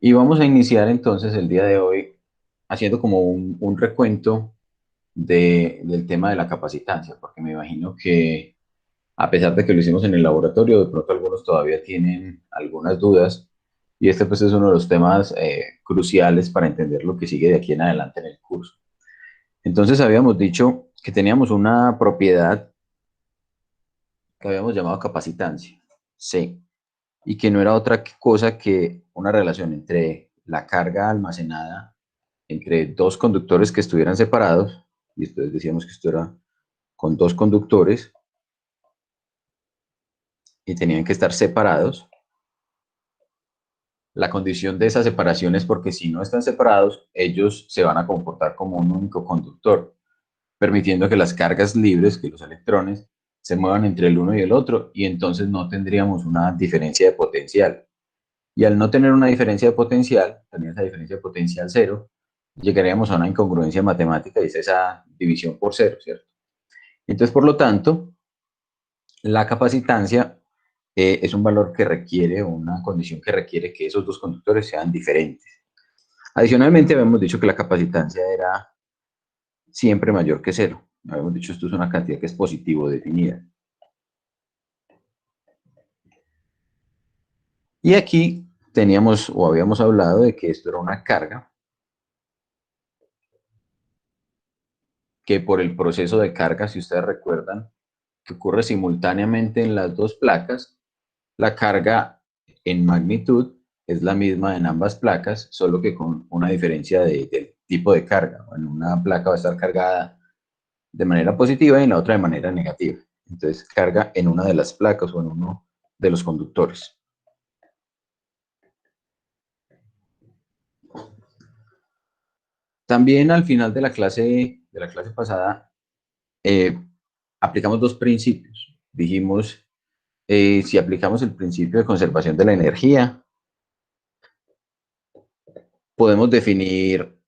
Y vamos a iniciar entonces el día de hoy haciendo como un recuento del tema de la capacitancia, porque me imagino que a pesar de que lo hicimos en el laboratorio, de pronto algunos todavía tienen algunas dudas y este pues es uno de los temas cruciales para entender lo que sigue de aquí en adelante en el curso. Entonces habíamos dicho que teníamos una propiedad que habíamos llamado capacitancia, C, y que no era otra cosa que una relación entre la carga almacenada entre dos conductores que estuvieran separados, y entonces decíamos que esto era con dos conductores y tenían que estar separados. La condición de esa separación es porque si no están separados, ellos se van a comportar como un único conductor, permitiendo que las cargas libres, que los electrones, se muevan entre el uno y el otro, y entonces no tendríamos una diferencia de potencial. Y al no tener una diferencia de potencial, tener esa diferencia de potencial cero, llegaríamos a una incongruencia matemática y es esa división por cero, ¿cierto? Entonces, por lo tanto, la capacitancia es un valor que requiere, una condición que requiere que esos dos conductores sean diferentes. Adicionalmente, habíamos dicho que la capacitancia era siempre mayor que cero. Habíamos dicho esto es una cantidad que es positivo definida. Y aquí teníamos o habíamos hablado de que esto era una carga que por el proceso de carga, si ustedes recuerdan, que ocurre simultáneamente en las dos placas, la carga en magnitud es la misma en ambas placas, solo que con una diferencia del tipo de carga. En una placa va a estar cargada de manera positiva y en la otra de manera negativa. Entonces, carga en una de las placas o en uno de los conductores. También al final de la clase pasada, eh, aplicamos dos principios. Dijimos, si aplicamos el principio de conservación de la energía, podemos definir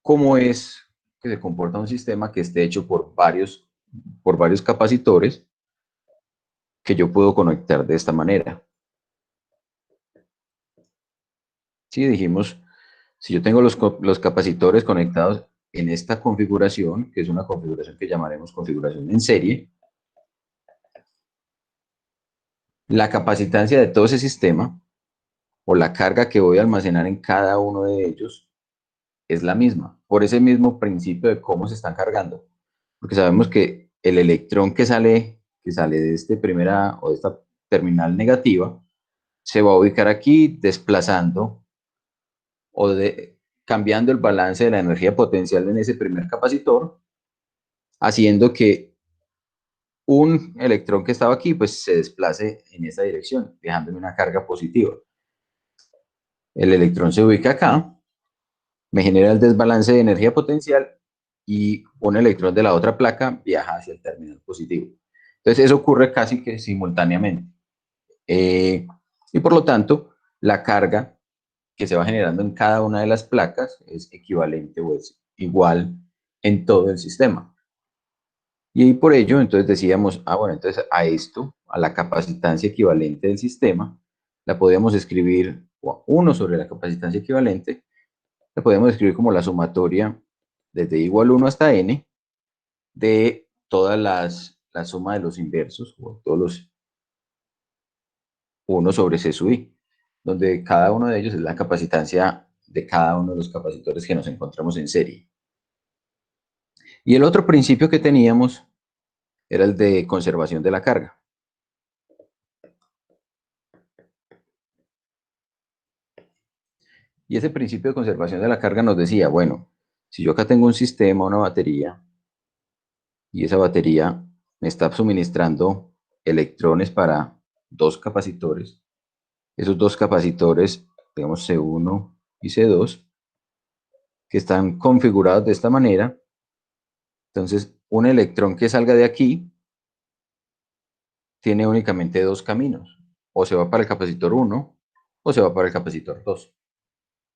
cómo es que se comporta un sistema que esté hecho por varios capacitores que yo puedo conectar de esta manera. Sí, dijimos, si yo tengo los capacitores conectados en esta configuración, que es una configuración que llamaremos configuración en serie, la capacitancia de todo ese sistema o la carga que voy a almacenar en cada uno de ellos es la misma, por ese mismo principio de cómo se están cargando. Porque sabemos que el electrón que sale de este primera o de esta terminal negativa se va a ubicar aquí desplazando o cambiando el balance de la energía potencial en ese primer capacitor, haciendo que un electrón que estaba aquí pues se desplace en esa dirección, dejándome una carga positiva. El electrón se ubica acá, me genera el desbalance de energía potencial y un electrón de la otra placa viaja hacia el terminal positivo. Entonces eso ocurre casi que simultáneamente. Eh, y por lo tanto, la carga que se va generando en cada una de las placas es equivalente o es igual en todo el sistema. Y por ello, entonces decíamos, bueno, entonces a esto, a la capacitancia equivalente del sistema, la podíamos escribir, o a 1 sobre la capacitancia equivalente, la podemos escribir como la sumatoria desde igual 1 hasta n de todas la suma de los inversos, o todos los 1 sobre C sub i, donde cada uno de ellos es la capacitancia de cada uno de los capacitores que nos encontramos en serie. Y el otro principio que teníamos era el de conservación de la carga. Y ese principio de conservación de la carga nos decía, bueno, si yo acá tengo un sistema, una batería, y esa batería me está suministrando electrones para dos capacitores, esos dos capacitores, digamos C1 y C2, que están configurados de esta manera, entonces un electrón que salga de aquí tiene únicamente dos caminos, o se va para el capacitor 1 o se va para el capacitor 2.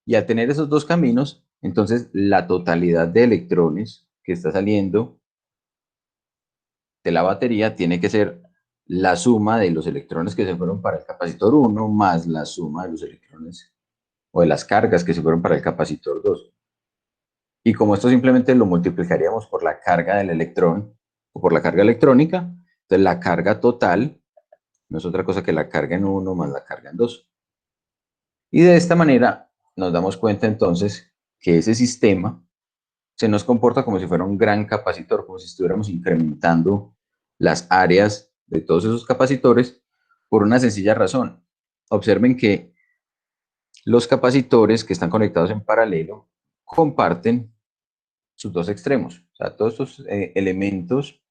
Y al tener esos dos caminos, entonces la totalidad de electrones que está saliendo de la batería tiene que ser la suma de los electrones que se fueron para el capacitor 1 más la suma de los electrones o de las cargas que se fueron para el capacitor 2. Y como esto simplemente lo multiplicaríamos por la carga del electrón o por la carga electrónica, entonces la carga total no es otra cosa que la carga en 1 más la carga en 2. Y de esta manera nos damos cuenta entonces que ese sistema se nos comporta como si fuera un gran capacitor, como si estuviéramos incrementando las áreas de todos esos capacitores por una sencilla razón. Observen que los capacitores que están conectados en paralelo comparten sus dos extremos. O sea, todos estos elementos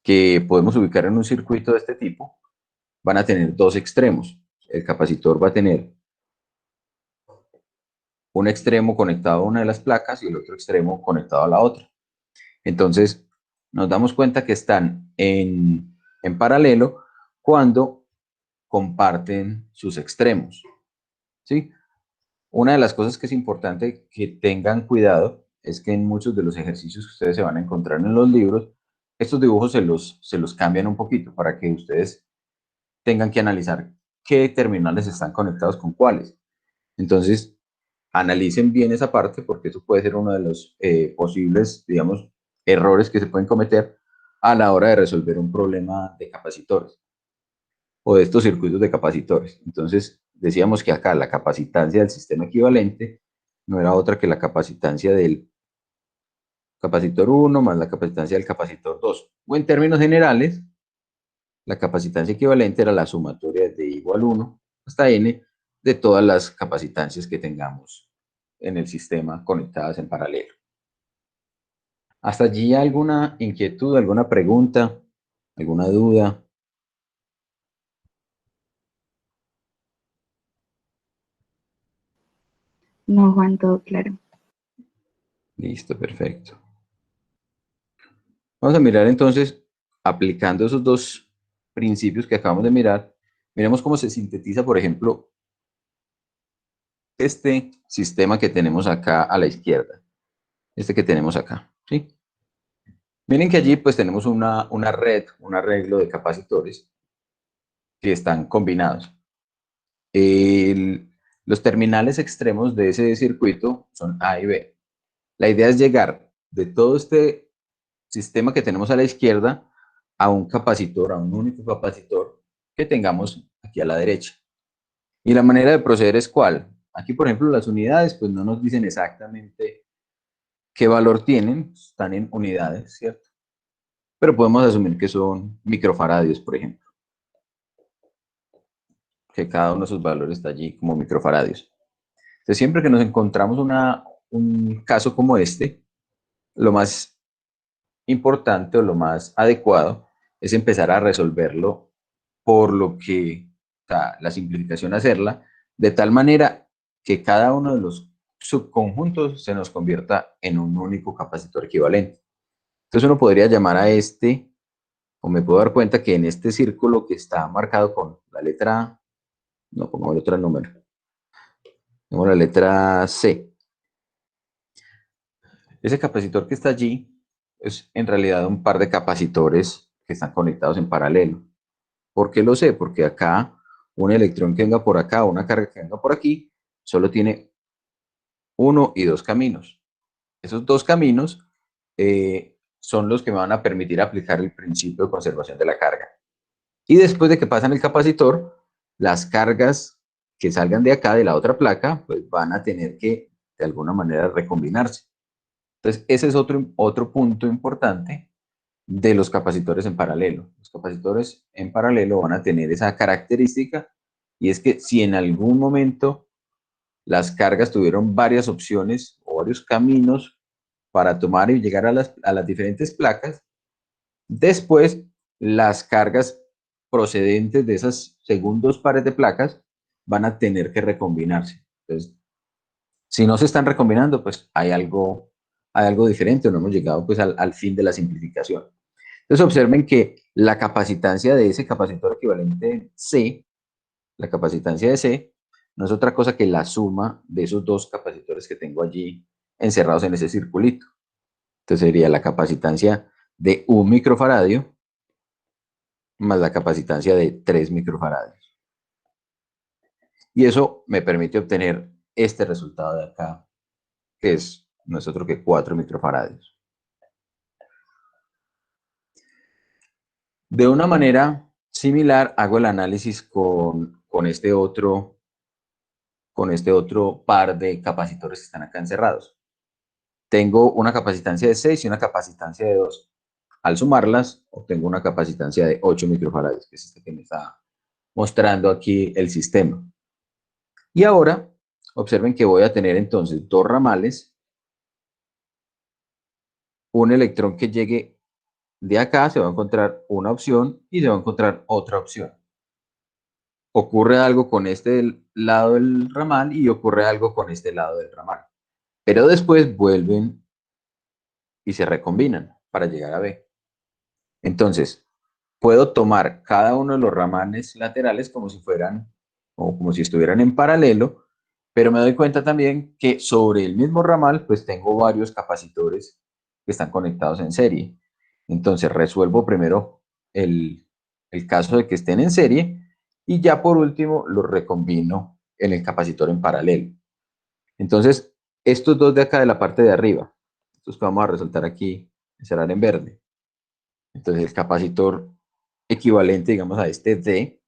que podemos ubicar en un circuito de este tipo van a tener dos extremos. El capacitor va a tener un extremo conectado a una de las placas y el otro extremo conectado a la otra. Entonces, nos damos cuenta que están en paralelo cuando comparten sus extremos. ¿Sí? Una de las cosas que es importante que tengan cuidado es que en muchos de los ejercicios que ustedes se van a encontrar en los libros, estos dibujos se los cambian un poquito para que ustedes tengan que analizar qué terminales están conectados con cuáles. Entonces, analicen bien esa parte porque eso puede ser uno de los posibles, digamos, errores que se pueden cometer a la hora de resolver un problema de capacitores o de estos circuitos de capacitores. Entonces, decíamos que acá la capacitancia del sistema equivalente no era otra que la capacitancia del capacitor 1 más la capacitancia del capacitor 2. O en términos generales, la capacitancia equivalente era la sumatoria de igual 1 hasta n de todas las capacitancias que tengamos en el sistema conectadas en paralelo. ¿Hasta allí alguna inquietud, alguna pregunta, alguna duda? No, Juan, todo claro. Listo, perfecto. Vamos a mirar entonces, aplicando esos dos principios que acabamos de mirar, miremos cómo se sintetiza, por ejemplo, este sistema que tenemos acá a la izquierda, este que tenemos acá, ¿sí? Miren que allí pues tenemos una red, un arreglo de capacitores que están combinados. El- los terminales extremos de ese circuito son A y B. La idea es llegar de todo este sistema que tenemos a la izquierda a un capacitor, a un único capacitor que tengamos aquí a la derecha. Y la manera de proceder es cuál. Aquí, por ejemplo, las unidades, pues no nos dicen exactamente qué valor tienen, están en unidades, ¿cierto? Pero podemos asumir que son microfaradios, por ejemplo, que cada uno de sus valores está allí como microfaradios. Entonces, siempre que nos encontramos un caso como este, lo más importante o lo más adecuado es empezar a resolverlo por lo que, o sea, la simplificación hacerla de tal manera que cada uno de los subconjuntos se nos convierta en un único capacitor equivalente. Entonces uno podría llamar a este, o me puedo dar cuenta que en este círculo que está marcado con la letra, no pongamos la letra número, pongo la letra C. Ese capacitor que está allí es en realidad un par de capacitores que están conectados en paralelo. ¿Por qué lo sé? Porque acá un electrón que venga por acá, una carga que venga por aquí, solo tiene uno y dos caminos. Esos dos caminos son los que me van a permitir aplicar el principio de conservación de la carga. Y después de que pasan el capacitor, las cargas que salgan de acá, de la otra placa, pues van a tener que, de alguna manera, recombinarse. Entonces, ese es otro punto importante de los capacitores en paralelo. Los capacitores en paralelo van a tener esa característica y es que si en algún momento las cargas tuvieron varias opciones o varios caminos para tomar y llegar a las diferentes placas, después las cargas procedentes de esas segundos pares de placas van a tener que recombinarse. Entonces, si no se están recombinando, pues hay algo diferente, no hemos llegado pues al fin de la simplificación. Entonces observen que la capacitancia de ese capacitor equivalente C, la capacitancia de C, no es otra cosa que la suma de esos dos capacitores que tengo allí encerrados en ese circulito. Entonces sería la capacitancia de 1 microfaradio más la capacitancia de 3 microfaradios. Y eso me permite obtener este resultado de acá, que no es otro que 4 microfaradios. De una manera similar, hago el análisis con este otro par de capacitores que están acá encerrados. Tengo una capacitancia de 6 y una capacitancia de 2. Al sumarlas, obtengo una capacitancia de 8 microfaradios, que es este que me está mostrando aquí el sistema. Y ahora, observen que voy a tener entonces dos ramales, un electrón que llegue de acá, se va a encontrar una opción y se va a encontrar otra opción. Ocurre algo con este lado del ramal y ocurre algo con este lado del ramal. Pero después vuelven y se recombinan para llegar a B. Entonces, puedo tomar cada uno de los ramales laterales como si fueran o como si estuvieran en paralelo, pero me doy cuenta también que sobre el mismo ramal pues tengo varios capacitores que están conectados en serie. Entonces resuelvo primero el caso de que estén en serie y ya por último los recombino en el capacitor en paralelo. Entonces, estos dos de acá de la parte de arriba, estos que vamos a resaltar aquí, serán en verde. Entonces el capacitor equivalente, digamos, a este D,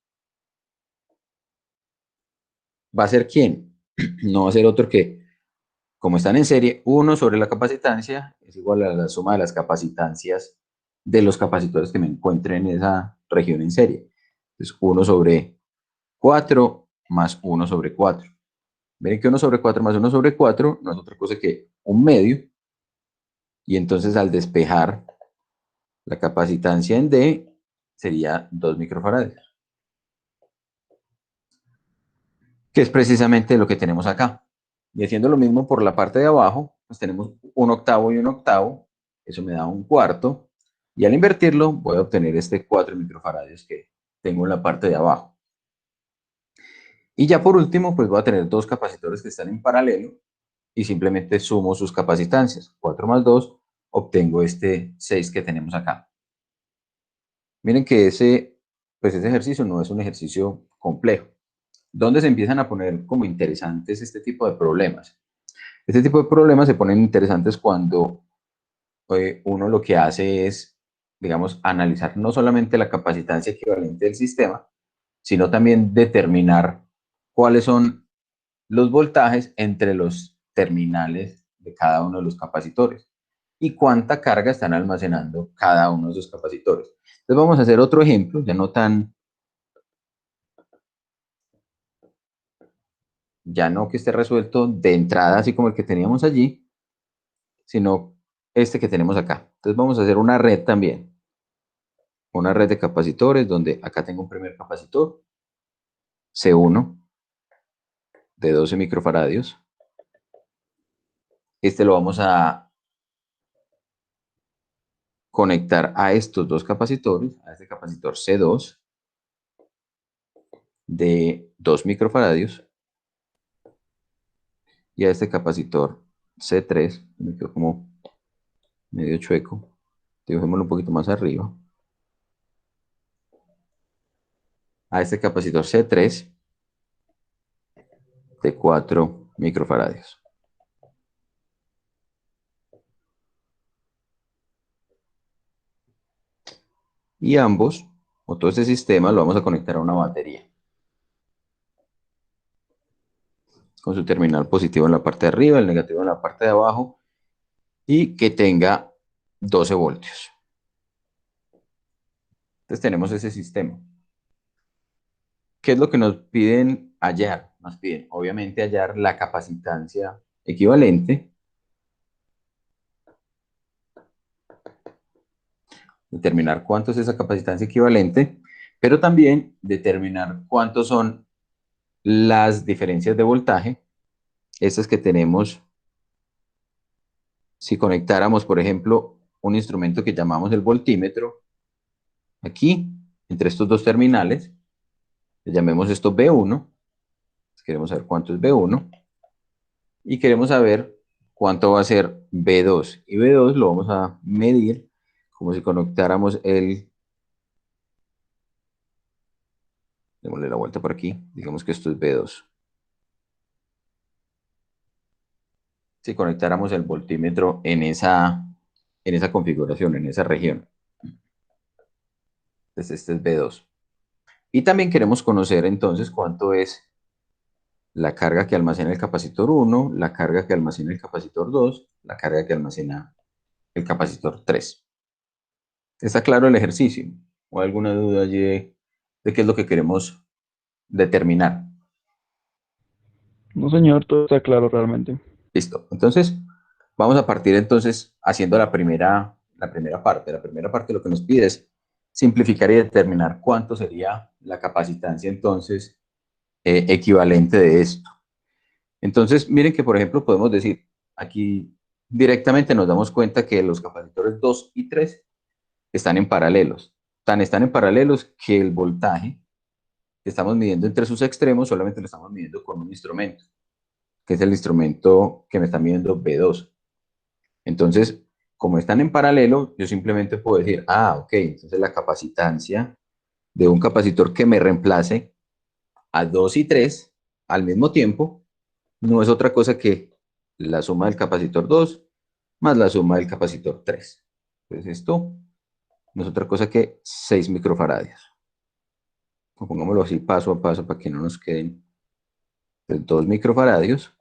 va a ser ¿quién? No va a ser otro que, como están en serie, 1 sobre la capacitancia es igual a la suma de las capacitancias de los capacitores que me encuentren en esa región en serie. Entonces 1 sobre 4 más 1 sobre 4. Ven que 1 sobre 4 más 1 sobre 4 no es otra cosa que un medio. Y entonces al despejar la capacitancia en D sería 2 microfarads, que es precisamente lo que tenemos acá. Y haciendo lo mismo por la parte de abajo, pues tenemos un octavo y un octavo, eso me da un cuarto, y al invertirlo voy a obtener este 4 microfarads que tengo en la parte de abajo. Y ya por último, pues voy a tener dos capacitores que están en paralelo y simplemente sumo sus capacitancias. 4 más 2, obtengo este 6 que tenemos acá. Miren que pues ese ejercicio no es un ejercicio complejo. ¿Dónde se empiezan a poner como interesantes este tipo de problemas? Este tipo de problemas se ponen interesantes cuando uno lo que hace es, digamos, analizar no solamente la capacitancia equivalente del sistema, sino también determinar cuáles son los voltajes entre los terminales de cada uno de los capacitores y cuánta carga están almacenando cada uno de esos capacitores. Entonces vamos a hacer otro ejemplo, ya no que esté resuelto de entrada, así como el que teníamos allí, sino este que tenemos acá. Entonces vamos a hacer una red también, una red de capacitores donde acá tengo un primer capacitor, C1 de 12 microfaradios. Este lo vamos a conectar a estos dos capacitores, a este capacitor C2 de 2 microfaradios y a este capacitor C3, me quedó como medio chueco, dibujémoslo un poquito más arriba, a este capacitor C3 de 4 microfaradios. Y ambos, o todo este sistema, lo vamos a conectar a una batería, con su terminal positivo en la parte de arriba, el negativo en la parte de abajo, y que tenga 12 voltios. Entonces tenemos ese sistema. ¿Qué es lo que nos piden hallar? Nos piden, obviamente, hallar la capacitancia equivalente, determinar cuánto es esa capacitancia equivalente, pero también determinar cuántos son las diferencias de voltaje, estas que tenemos si conectáramos, por ejemplo, un instrumento que llamamos el voltímetro, aquí, entre estos dos terminales, le llamemos esto B1, queremos saber cuánto es B1, y queremos saber cuánto va a ser B2. Y B2 lo vamos a medir como si conectáramos démosle la vuelta por aquí, digamos que esto es B2. si conectáramos el voltímetro en esa configuración, en esa región. Entonces este es B2. Y también queremos conocer entonces cuánto es la carga que almacena el capacitor 1, la carga que almacena el capacitor 2, la carga que almacena el capacitor 3. ¿Está claro el ejercicio? ¿O alguna duda allí de qué es lo que queremos determinar? No, señor, todo está claro realmente. Listo. Entonces, vamos a partir entonces haciendo la primera parte. La primera parte lo que nos pide es simplificar y determinar cuánto sería la capacitancia entonces equivalente de esto. Entonces, miren que por ejemplo podemos decir, aquí directamente nos damos cuenta que los capacitores 2 y 3 están en paralelos. Tan están en paralelos que el voltaje que estamos midiendo entre sus extremos solamente lo estamos midiendo con un instrumento, que es el instrumento que me está midiendo B2. Entonces, como están en paralelo, yo simplemente puedo decir, ok, entonces la capacitancia de un capacitor que me reemplace a 2 y 3 al mismo tiempo no es otra cosa que la suma del capacitor 2 más la suma del capacitor 3. Entonces esto no es otra cosa que 6 microfaradios. Pongámoslo así paso a paso para que no nos queden 2 microfaradios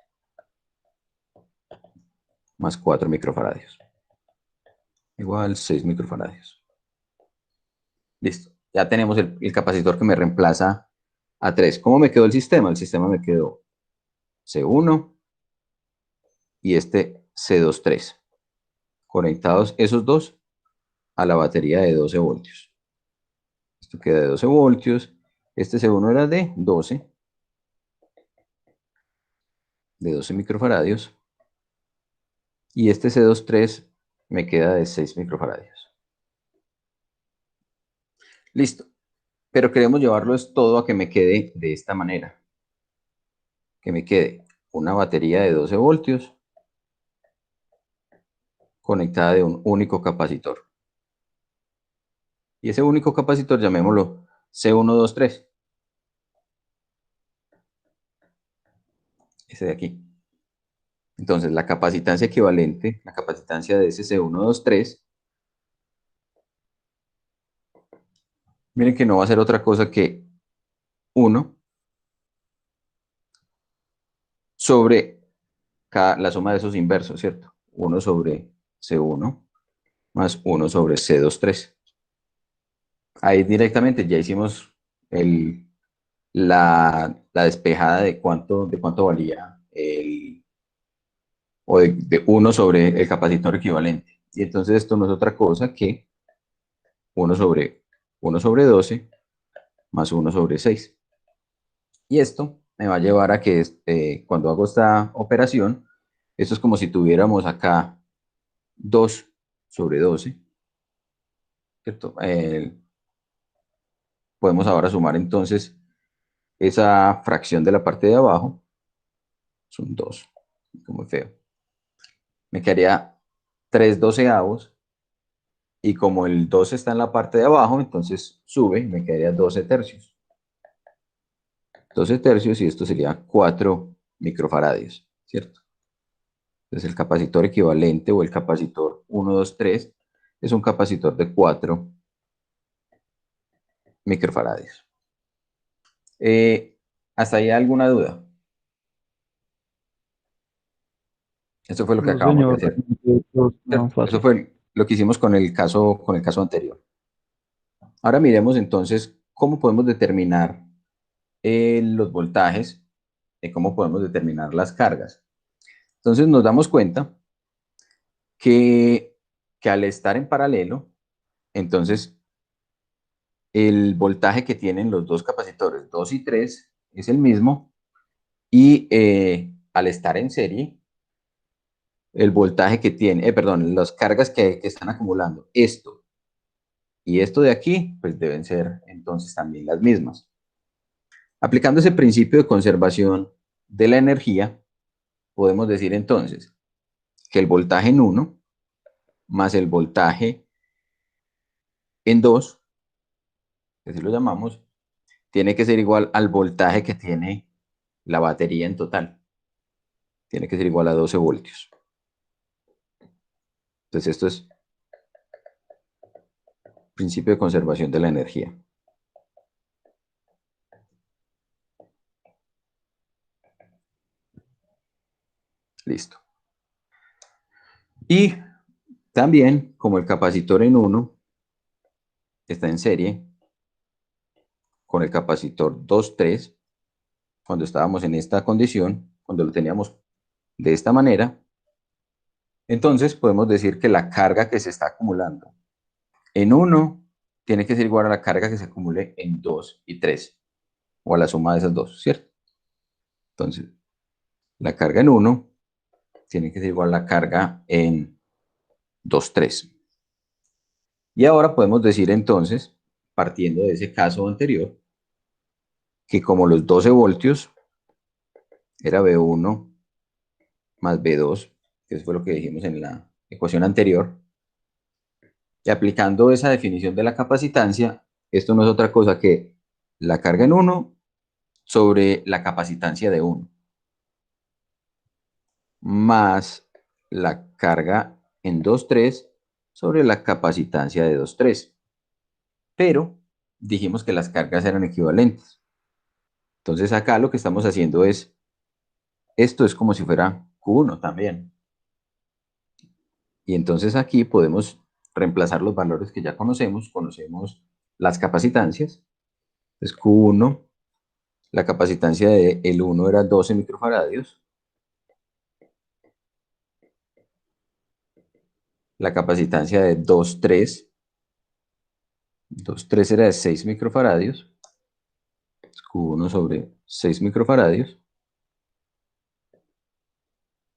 más 4 microfaradios. Igual 6 microfaradios. Listo. Ya tenemos el capacitor que me reemplaza a 3. ¿Cómo me quedó el sistema? El sistema me quedó C1 y este C23. Conectados esos dos a la batería de 12 voltios. Esto queda de 12 voltios. Este C1 era de 12 microfaradios. Y este C23 me queda de 6 microfaradios. Listo. Pero queremos llevarlo es todo a que me quede de esta manera. Que me quede una batería de 12 voltios conectada de un único capacitor. Y ese único capacitor llamémoslo C123. Ese de aquí. Entonces la capacitancia equivalente, la capacitancia de ese C123, miren que no va a ser otra cosa que 1 sobre la suma de esos inversos, ¿cierto? 1 sobre C1 más 1 sobre C23. Ahí directamente ya hicimos la despejada de cuánto valía o de 1 sobre el capacitor equivalente. Y entonces esto no es otra cosa que 1 sobre 12 más 1 sobre 6. Y esto me va a llevar a que cuando hago esta operación, esto es como si tuviéramos acá 2 sobre 12, ¿cierto? Podemos ahora sumar entonces esa fracción de la parte de abajo, son 2, muy feo. Me quedaría 3 doceavos, y como el 12 está en la parte de abajo, entonces sube y me quedaría 12 tercios. 12 tercios y esto sería 4 microfaradios, ¿cierto? Entonces el capacitor equivalente o el capacitor 1, 2, 3 es un capacitor de 4 microfaradios. ¿Hasta ahí alguna duda? Eso fue lo que No, acabamos de señor, hacer, realmente todo está ¿cierto? Eso fácil. fue lo que hicimos con el caso anterior. Ahora miremos entonces cómo podemos determinar los voltajes y cómo podemos determinar las cargas. Entonces nos damos cuenta que, que al estar en paralelo, entonces el voltaje que tienen los dos capacitores 2 y 3 es el mismo, y al estar en serie, el voltaje que tiene, perdón, las cargas que están acumulando esto y esto de aquí, pues deben ser entonces también las mismas. Aplicando ese principio de conservación de la energía, podemos decir entonces que el voltaje en 1 más el voltaje en 2, que así lo llamamos, tiene que ser igual al voltaje que tiene la batería en total. Tiene que ser igual a 12 voltios. Entonces esto es principio de conservación de la energía. Listo. Y también, como el capacitor en 1 está en serie con el capacitor 2,3, cuando estábamos en esta condición, cuando lo teníamos de esta manera, entonces podemos decir que la carga que se está acumulando en 1 tiene que ser igual a la carga que se acumule en 2 y 3, o a la suma de esas dos, ¿cierto? Entonces, la carga en 1 tiene que ser igual a la carga en 2,3. Y ahora podemos decir entonces, partiendo de ese caso anterior, que como los 12 voltios era V1 más V2, que eso fue lo que dijimos en la ecuación anterior, y aplicando esa definición de la capacitancia, esto no es otra cosa que la carga en 1 sobre la capacitancia de 1, más la carga en 2,3 sobre la capacitancia de 2,3. Pero dijimos que las cargas eran equivalentes. Entonces acá lo que estamos haciendo es, esto es como si fuera Q1 también. Y entonces aquí podemos reemplazar los valores que ya conocemos. Conocemos las capacitancias. Entonces Q1, la capacitancia del 1 era 12 microfaradios. La capacitancia de 2,3 era de 6 microfaradios. Q1 sobre 6 microfaradios.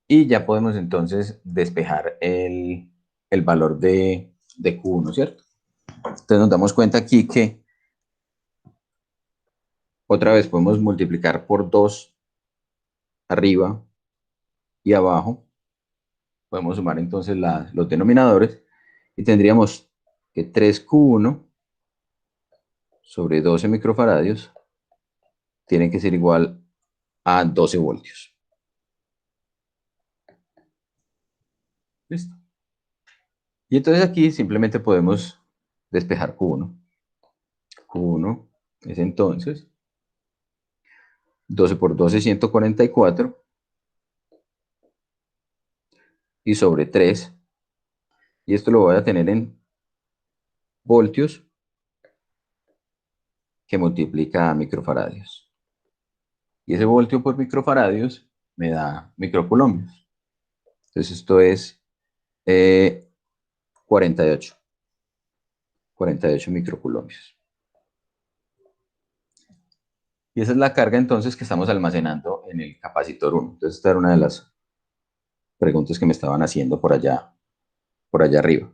Y ya podemos entonces despejar el valor de Q1, ¿cierto? Entonces nos damos cuenta aquí que otra vez podemos multiplicar por 2 arriba y abajo. Podemos sumar entonces los denominadores y tendríamos que 3Q1 sobre 12 microfaradios tiene que ser igual a 12 voltios. ¿Listo? Y entonces aquí simplemente podemos despejar Q1. Q1 es entonces 12 por 12, 144. Y sobre 3. Y esto lo voy a tener en voltios que multiplica a microfaradios. Y ese voltio por microfaradios me da microcoulombios. Entonces esto es 48. 48 microcoulombios. Y esa es la carga entonces que estamos almacenando en el capacitor 1. Entonces esta era una de las preguntas que me estaban haciendo por allá arriba.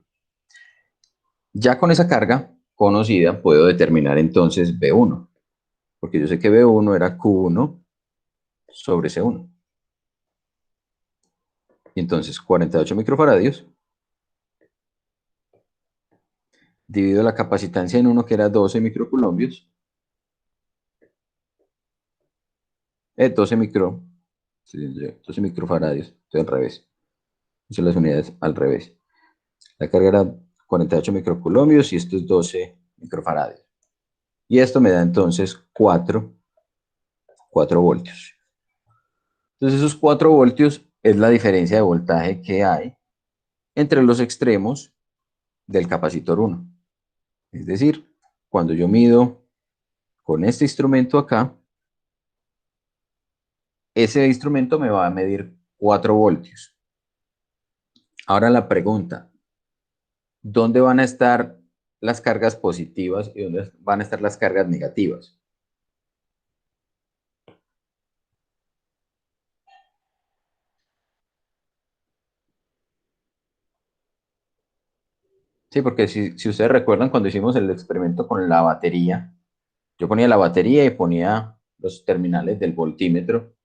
Ya con esa carga conocida puedo determinar entonces B1. Porque yo sé que B1 era Q1 sobre C1. Y entonces 48 microfaradios dividido la capacitancia en 1 que era 12 microcoulombios. 12 12 microfaradios. Estoy al revés. Hice las unidades al revés. La carga era 48 microcoulombios y esto es 12 microfaradios. Y esto me da entonces 4 voltios. Entonces esos 4 voltios es la diferencia de voltaje que hay entre los extremos del capacitor 1. Es decir, cuando yo mido con este instrumento acá, ese instrumento me va a medir 4 voltios. Ahora la pregunta, ¿dónde van a estar las cargas positivas y dónde van a estar las cargas negativas? Sí, porque si ustedes recuerdan cuando hicimos el experimento con la batería, yo ponía la batería y ponía los terminales del voltímetro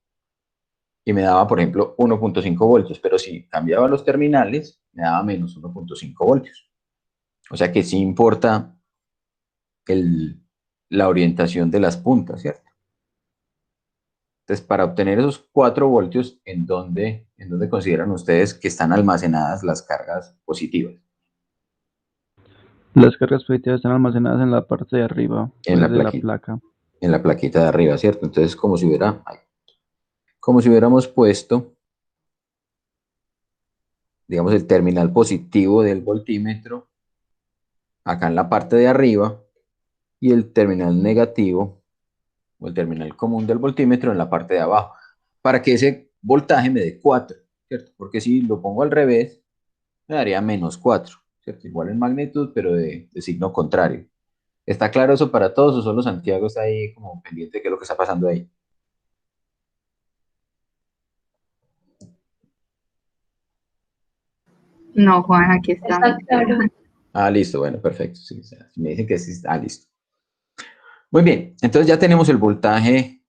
y me daba, por ejemplo, 1,5 voltios, pero si cambiaba los terminales, me daba menos 1,5 voltios. O sea que sí importa la orientación de las puntas, ¿cierto? Entonces, para obtener esos 4 voltios, en dónde consideran ustedes que están almacenadas las cargas positivas? Las cargas positivas están almacenadas en la parte de arriba, En pues la de la plaquita, placa. en la plaquita de arriba, ¿cierto? Entonces, como si hubiéramos puesto, digamos, el terminal positivo del voltímetro acá en la parte de arriba y el terminal negativo o el terminal común del voltímetro en la parte de abajo, para que ese voltaje me dé 4, ¿cierto? Porque si lo pongo al revés, me daría -4, ¿cierto? Igual en magnitud, pero de signo contrario. ¿Está claro eso para todos o solo Santiago está ahí como pendiente de qué es lo que está pasando ahí? No, Juan, aquí está. Está claro. Ah, listo, bueno, perfecto. Sí, o sea, si me dicen que sí, listo. Muy bien, entonces ya tenemos el voltaje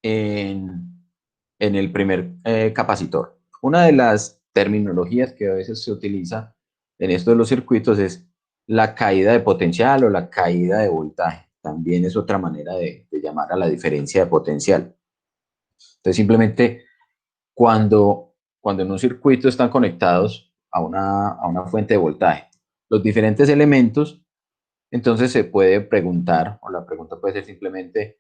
en, en el primer capacitor. Una de las terminologías que a veces se utiliza en esto de los circuitos es la caída de potencial o la caída de voltaje. También es otra manera de llamar a la diferencia de potencial. Entonces, simplemente cuando en un circuito están conectados a una fuente de voltaje, los diferentes elementos, entonces se puede preguntar, o la pregunta puede ser simplemente,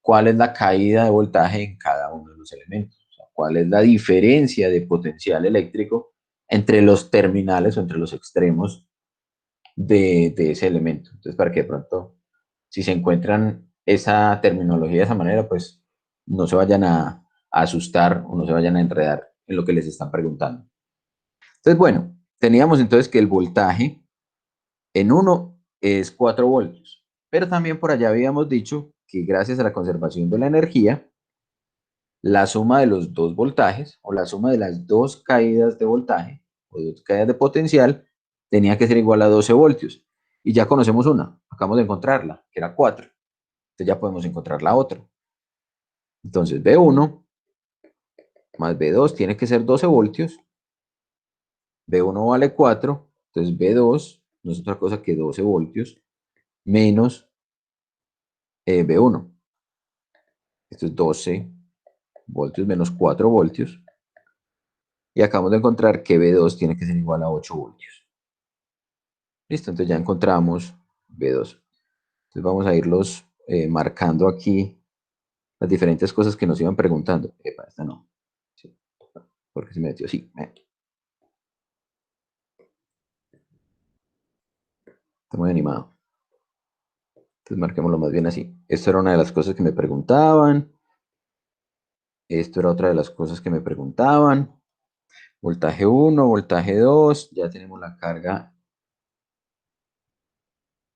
¿cuál es la caída de voltaje en cada uno de los elementos? O sea, ¿cuál es la diferencia de potencial eléctrico entre los terminales o entre los extremos de ese elemento? Entonces, para que de pronto, si se encuentran esa terminología de esa manera, pues no se vayan a asustar o no se vayan a enredar en lo que les están preguntando. Entonces, bueno, teníamos entonces que el voltaje en uno es 4 voltios, pero también por allá habíamos dicho que gracias a la conservación de la energía, la suma de los dos voltajes o la suma de las dos caídas de voltaje o dos caídas de potencial tenía que ser igual a 12 voltios. Y ya conocemos una, acabamos de encontrarla, que era 4. Entonces ya podemos encontrar la otra. Entonces B1 más B2 tiene que ser 12 voltios. B1 vale 4, entonces B2 no es otra cosa que 12 voltios menos B1. Esto es 12 voltios menos 4 voltios. Y acabamos de encontrar que B2 tiene que ser igual a 8 voltios. Listo, entonces ya encontramos B2. Entonces vamos a irlos marcando aquí las diferentes cosas que nos iban preguntando. Epa, esta no. Sí. Porque se me metió así. Está muy animado. Entonces marquémoslo más bien así. Esto era una de las cosas que me preguntaban. Esto era otra de las cosas que me preguntaban. Voltaje 1, voltaje 2. Ya tenemos la carga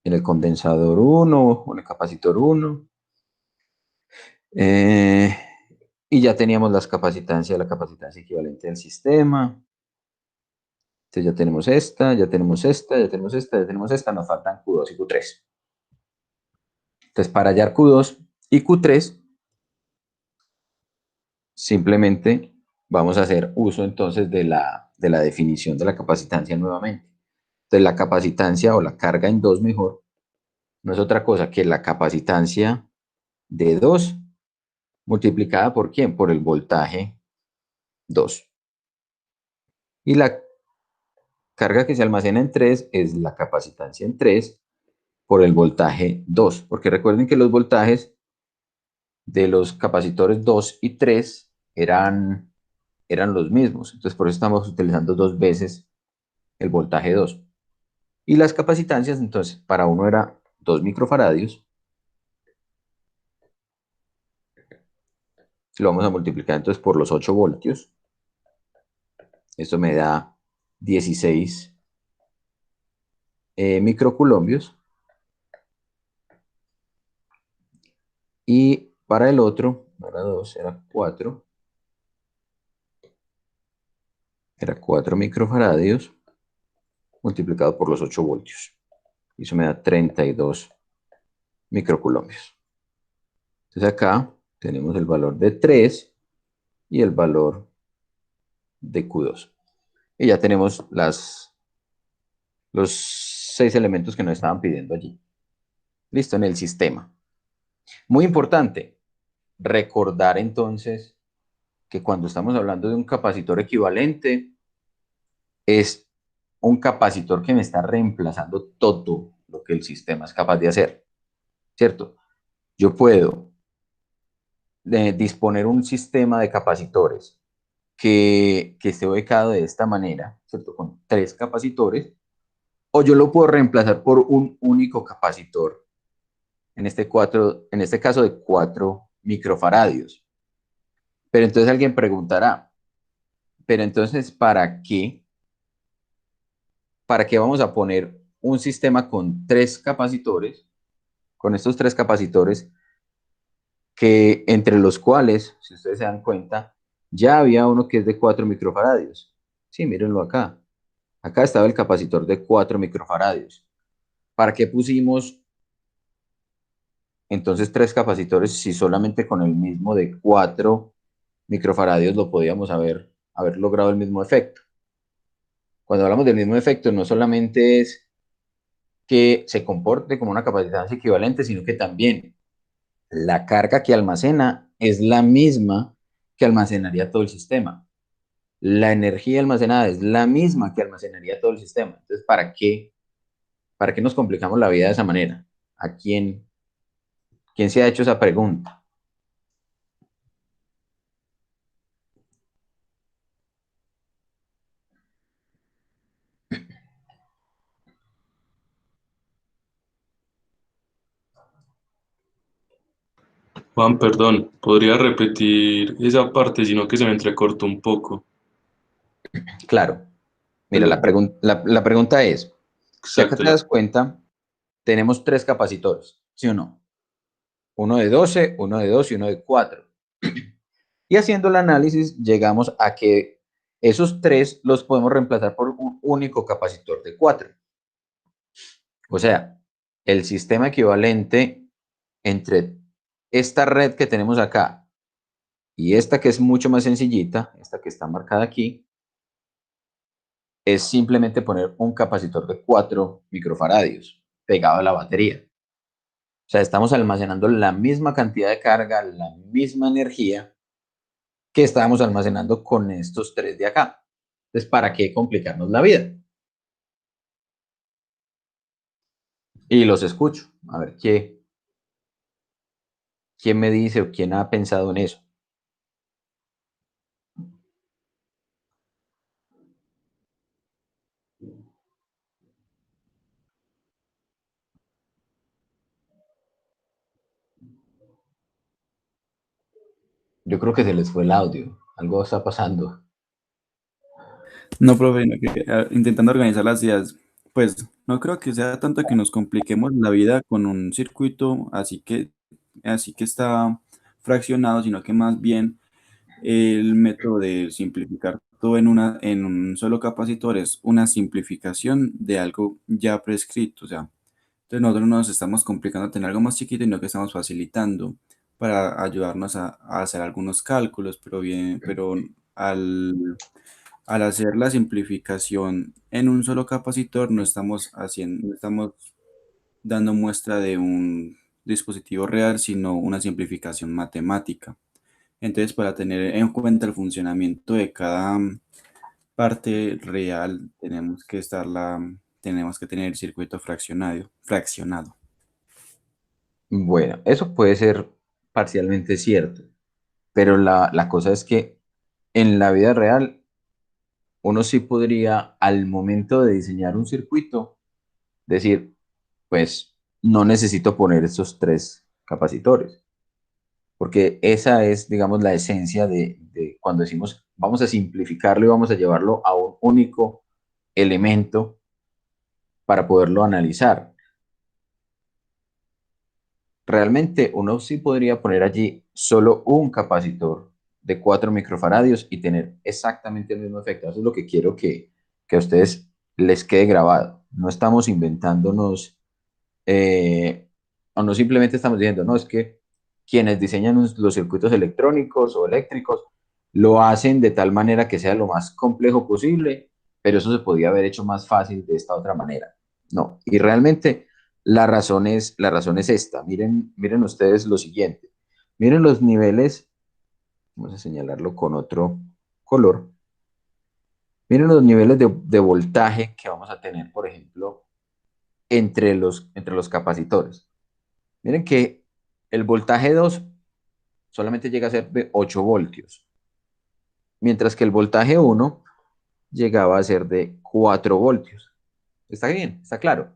en el condensador 1 o en el capacitor 1. Y ya teníamos la capacitancia equivalente del sistema. Entonces ya tenemos esta, ya tenemos esta, ya tenemos esta, ya tenemos esta. Nos faltan Q2 y Q3. Entonces para hallar Q2 y Q3, simplemente vamos a hacer uso entonces de la definición de la capacitancia nuevamente. Entonces la capacitancia o la carga en 2 mejor no es otra cosa que la capacitancia de 2 multiplicada por ¿quién? Por el voltaje 2. Y la carga que se almacena en 3 es la capacitancia en 3 por el voltaje 2. Porque recuerden que los voltajes de los capacitores 2 y 3 eran los mismos. Entonces por eso estamos utilizando 2 veces el voltaje 2. Y las capacitancias, entonces, para uno era 2 microfaradios. Lo vamos a multiplicar entonces por los 8 voltios. Esto me da 16 microculombios. Y para el otro, no era 2, era 4. Era 4 microfaradios multiplicado por los 8 voltios. Y eso me da 32 microculombios. Entonces acá tenemos el valor de 3 y el valor de Q2. Y ya tenemos los 6 elementos que nos estaban pidiendo allí. Listo, en el sistema. Muy importante. recordar entonces que cuando estamos hablando de un capacitor equivalente, es un capacitor que me está reemplazando todo lo que el sistema es capaz de hacer, ¿cierto? Yo puedo disponer un sistema de capacitores que esté ubicado de esta manera, ¿cierto? Con tres capacitores, o yo lo puedo reemplazar por un único capacitor, en este caso de 4 microfaradios. Pero entonces alguien preguntará, pero entonces, ¿para qué vamos a poner un sistema con tres capacitores, con estos tres capacitores, que entre los cuales, si ustedes se dan cuenta, ya había uno que es de 4 microfaradios? Sí, mírenlo acá. Acá estaba el capacitor de 4 microfaradios. ¿Para qué pusimos entonces tres capacitores si solamente con el mismo de 4 microfaradios lo podíamos haber logrado el mismo efecto? Cuando hablamos del mismo efecto, no solamente es que se comporte como una capacitancia equivalente, sino que también la carga que almacena es la misma que almacenaría todo el sistema. La energía almacenada es la misma que almacenaría todo el sistema. Entonces, para qué nos complicamos la vida de esa manera? ¿A quién se ha hecho esa pregunta? Juan, perdón, ¿podría repetir esa parte, sino que se me entrecortó un poco? Claro. Mira, El- la pregunta es, si acá exacto, te das cuenta, tenemos tres capacitores, ¿sí o no? Uno de 12, uno de 2 y uno de 4. Y haciendo el análisis, llegamos a que esos tres los podemos reemplazar por un único capacitor de 4. O sea, el sistema equivalente entre esta red que tenemos acá y esta que es mucho más sencillita, esta que está marcada aquí, es simplemente poner un capacitor de 4 microfaradios pegado a la batería. O sea, estamos almacenando la misma cantidad de carga, la misma energía que estábamos almacenando con estos tres de acá. Entonces, ¿para qué complicarnos la vida? Y los escucho. A ver, ¿quién me dice o quién ha pensado en eso? Yo creo que se les fue el audio. Algo está pasando. No, profe, no, intentando organizar las ideas, pues no creo que sea tanto que nos compliquemos la vida con un circuito así que está fraccionado, sino que más bien el método de simplificar todo en un solo capacitor es una simplificación de algo ya prescrito. O sea, entonces nosotros no nos estamos complicando a tener algo más chiquito, sino que estamos facilitando para ayudarnos a hacer algunos cálculos, pero bien, pero al hacer la simplificación en un solo capacitor, no estamos dando muestra de un dispositivo real, sino una simplificación matemática. Entonces, para tener en cuenta el funcionamiento de cada parte real, tenemos que tener el circuito fraccionado. Bueno, eso puede ser parcialmente cierto, pero la cosa es que en la vida real uno sí podría, al momento de diseñar un circuito, decir, pues no necesito poner estos tres capacitores, porque esa es, digamos, la esencia de cuando decimos vamos a simplificarlo y vamos a llevarlo a un único elemento para poderlo analizar. Realmente uno sí podría poner allí solo un capacitor de 4 microfaradios y tener exactamente el mismo efecto. Eso es lo que quiero que a ustedes les quede grabado. No estamos inventándonos, eh, o no simplemente estamos diciendo, no, es que quienes diseñan los circuitos electrónicos o eléctricos lo hacen de tal manera que sea lo más complejo posible, pero eso se podía haber hecho más fácil de esta otra manera. No, y realmente la razón es esta. Miren ustedes lo siguiente. Miren los niveles, vamos a señalarlo con otro color. Miren los niveles de voltaje que vamos a tener, por ejemplo, entre los capacitores. Miren que el voltaje 2 solamente llega a ser de 8 voltios, mientras que el voltaje 1 llegaba a ser de 4 voltios. ¿Está bien? ¿Está claro?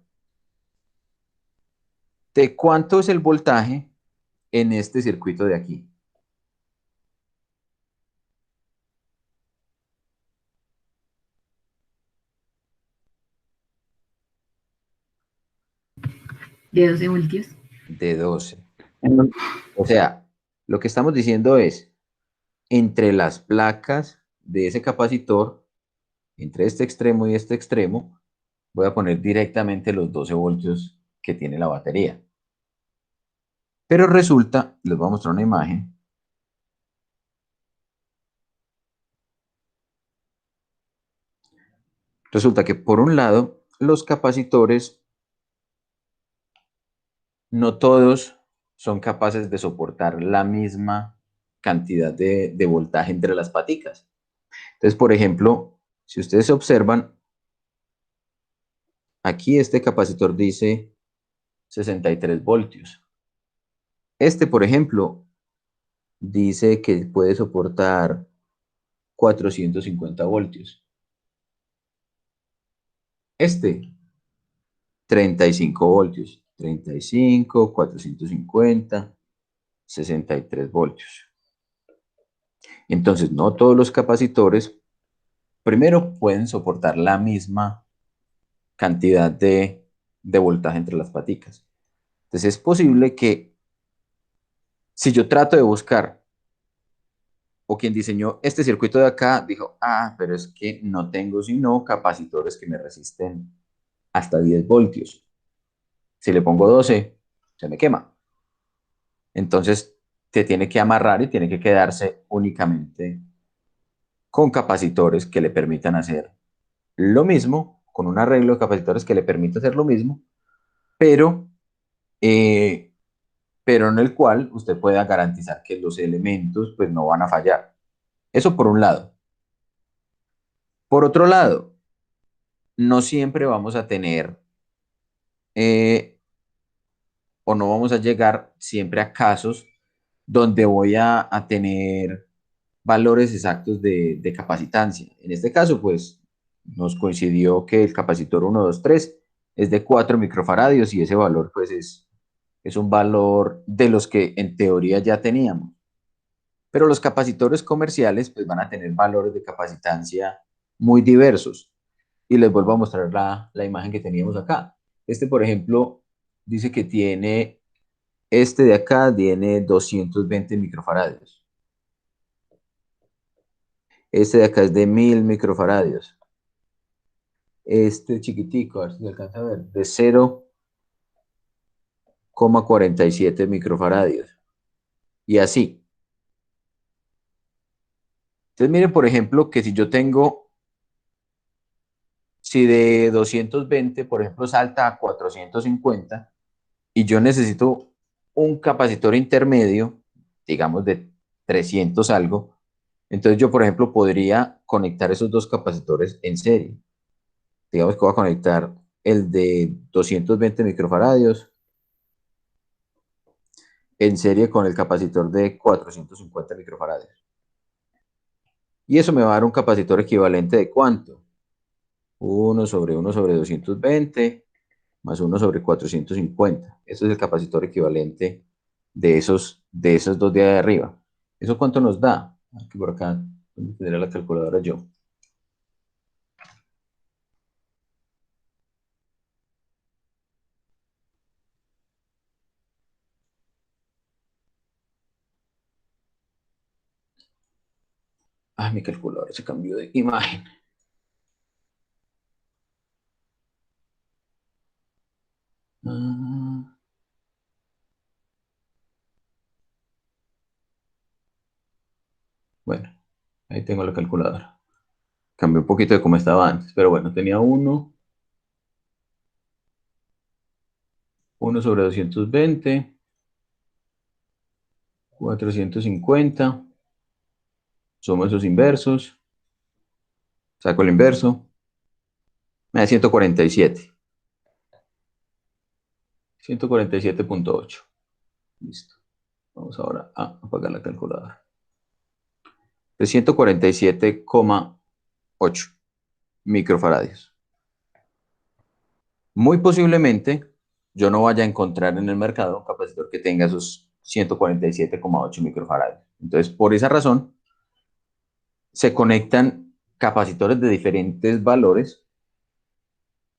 ¿De cuánto es el voltaje en este circuito de aquí? De 12 voltios. De 12. O sea, lo que estamos diciendo es, entre las placas de ese capacitor, entre este extremo y este extremo, voy a poner directamente los 12 voltios que tiene la batería. Pero resulta, les voy a mostrar una imagen. Resulta que por un lado, los capacitores no todos son capaces de soportar la misma cantidad de voltaje entre las paticas. Entonces, por ejemplo, si ustedes observan, aquí este capacitor dice 63 voltios. Este, por ejemplo, dice que puede soportar 450 voltios. Este, 35 voltios. 35, 450, 63 voltios. Entonces, no todos los capacitores, primero, pueden soportar la misma cantidad de voltaje entre las paticas. Entonces, es posible que si yo trato de buscar, o quien diseñó este circuito de acá, dijo, pero es que no tengo sino capacitores que me resisten hasta 10 voltios. Si le pongo 12, se me quema. Entonces, te tiene que amarrar y tiene que quedarse únicamente con capacitores que le permitan hacer lo mismo, con un arreglo de capacitores que le permita hacer lo mismo, pero, eh, pero en el cual usted pueda garantizar que los elementos pues, no van a fallar. Eso por un lado. Por otro lado, no siempre vamos a tener eh, o no vamos a llegar siempre a casos donde voy a tener valores exactos de capacitancia. En este caso, pues, nos coincidió que el capacitor 1, 2, 3 es de 4 microfaradios y ese valor, pues, es un valor de los que en teoría ya teníamos. Pero los capacitores comerciales, pues, van a tener valores de capacitancia muy diversos. Y les vuelvo a mostrar la imagen que teníamos acá. Este, por ejemplo, dice que tiene, este de acá tiene 220 microfaradios. Este de acá es de 1000 microfaradios. Este chiquitico, a ver si se alcanza a ver, de 0,47 microfaradios. Y así. Entonces miren, por ejemplo, que si yo tengo, si de 220, por ejemplo, salta a 450 y yo necesito un capacitor intermedio, digamos de 300 algo, entonces yo, por ejemplo, podría conectar esos dos capacitores en serie. Digamos que voy a conectar el de 220 microfaradios en serie con el capacitor de 450 microfaradios. Y eso me va a dar un capacitor equivalente de ¿cuánto? 1/1/220 más 1/450. Eso es el capacitor equivalente de esos dos de ahí arriba. ¿Eso cuánto nos da? Aquí por acá tendré la calculadora yo. Mi calculadora se cambió de imagen. Ah, bueno, ahí tengo la calculadora. Cambió un poquito de cómo estaba antes, pero bueno, tenía 1/220 450. Sumo esos inversos. Saco el inverso. Me da 147. 147.8. Listo. Vamos ahora a apagar la calculadora. De 147,8 microfaradios. Muy posiblemente yo no vaya a encontrar en el mercado un capacitor que tenga esos 147,8 microfaradios. Entonces, por esa razón, se conectan capacitores de diferentes valores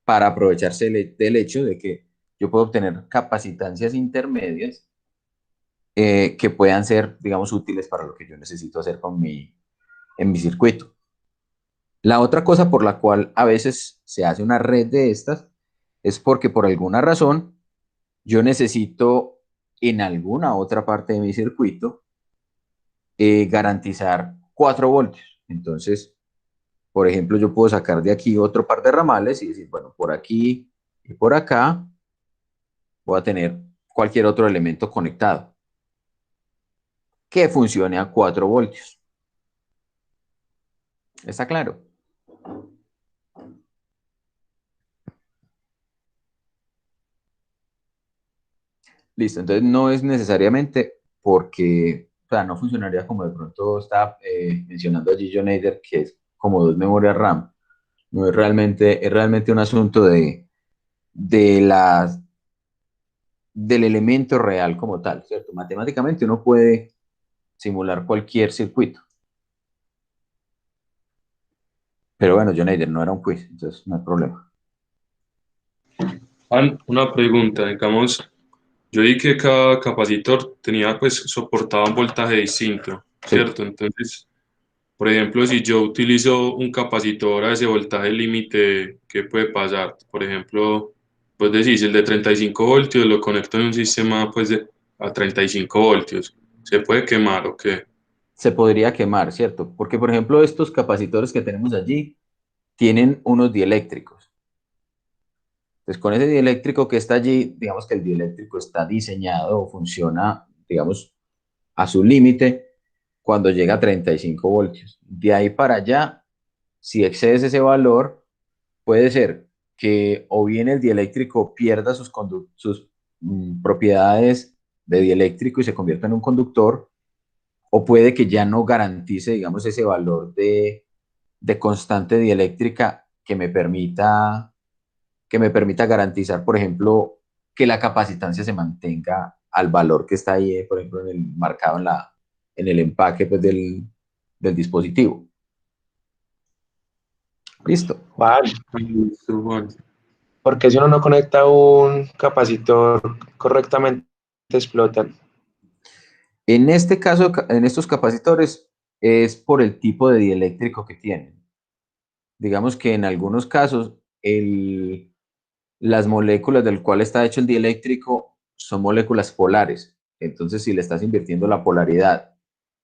para aprovecharse del hecho de que yo puedo obtener capacitancias intermedias que puedan ser, digamos, útiles para lo que yo necesito hacer en mi circuito. La otra cosa por la cual a veces se hace una red de estas es porque por alguna razón yo necesito en alguna otra parte de mi circuito garantizar 4 voltios. Entonces, por ejemplo, yo puedo sacar de aquí otro par de ramales y decir, bueno, por aquí y por acá voy a tener cualquier otro elemento conectado que funcione a 4 voltios. ¿Está claro? Listo, entonces no es necesariamente porque, o sea, no funcionaría como de pronto estaba mencionando allí John Nader, que es como dos memorias RAM. No es realmente un asunto de las, del elemento real como tal, ¿cierto? Matemáticamente uno puede simular cualquier circuito. Pero bueno, John Nader no era un quiz, entonces no hay problema. Juan, una pregunta, digamos, yo vi que cada capacitor tenía, pues, soportaba un voltaje distinto, Sí. ¿cierto? Entonces, por ejemplo, si yo utilizo un capacitor a ese voltaje límite, ¿qué puede pasar? Por ejemplo, pues decís, el de 35 voltios lo conecto en un sistema, pues, a 35 voltios. ¿Se puede quemar o qué? Se podría quemar, ¿cierto? Porque, por ejemplo, estos capacitores que tenemos allí tienen unos dieléctricos. Entonces, con ese dieléctrico que está allí, digamos que el dieléctrico está diseñado o funciona, digamos, a su límite cuando llega a 35 voltios. De ahí para allá, si excedes ese valor, puede ser que o bien el dieléctrico pierda sus propiedades de dieléctrico y se convierta en un conductor, o puede que ya no garantice, digamos, ese valor de constante dieléctrica que me permita garantizar, por ejemplo, que la capacitancia se mantenga al valor que está ahí, por ejemplo, marcado en el empaque pues, del dispositivo. Listo. Juan, Listo, Juan. porque si uno no conecta un capacitor correctamente, explotan. En este caso, en estos capacitores, es por el tipo de dieléctrico que tienen. Digamos que en algunos casos, las moléculas del cual está hecho el dieléctrico son moléculas polares. Entonces, si le estás invirtiendo la polaridad,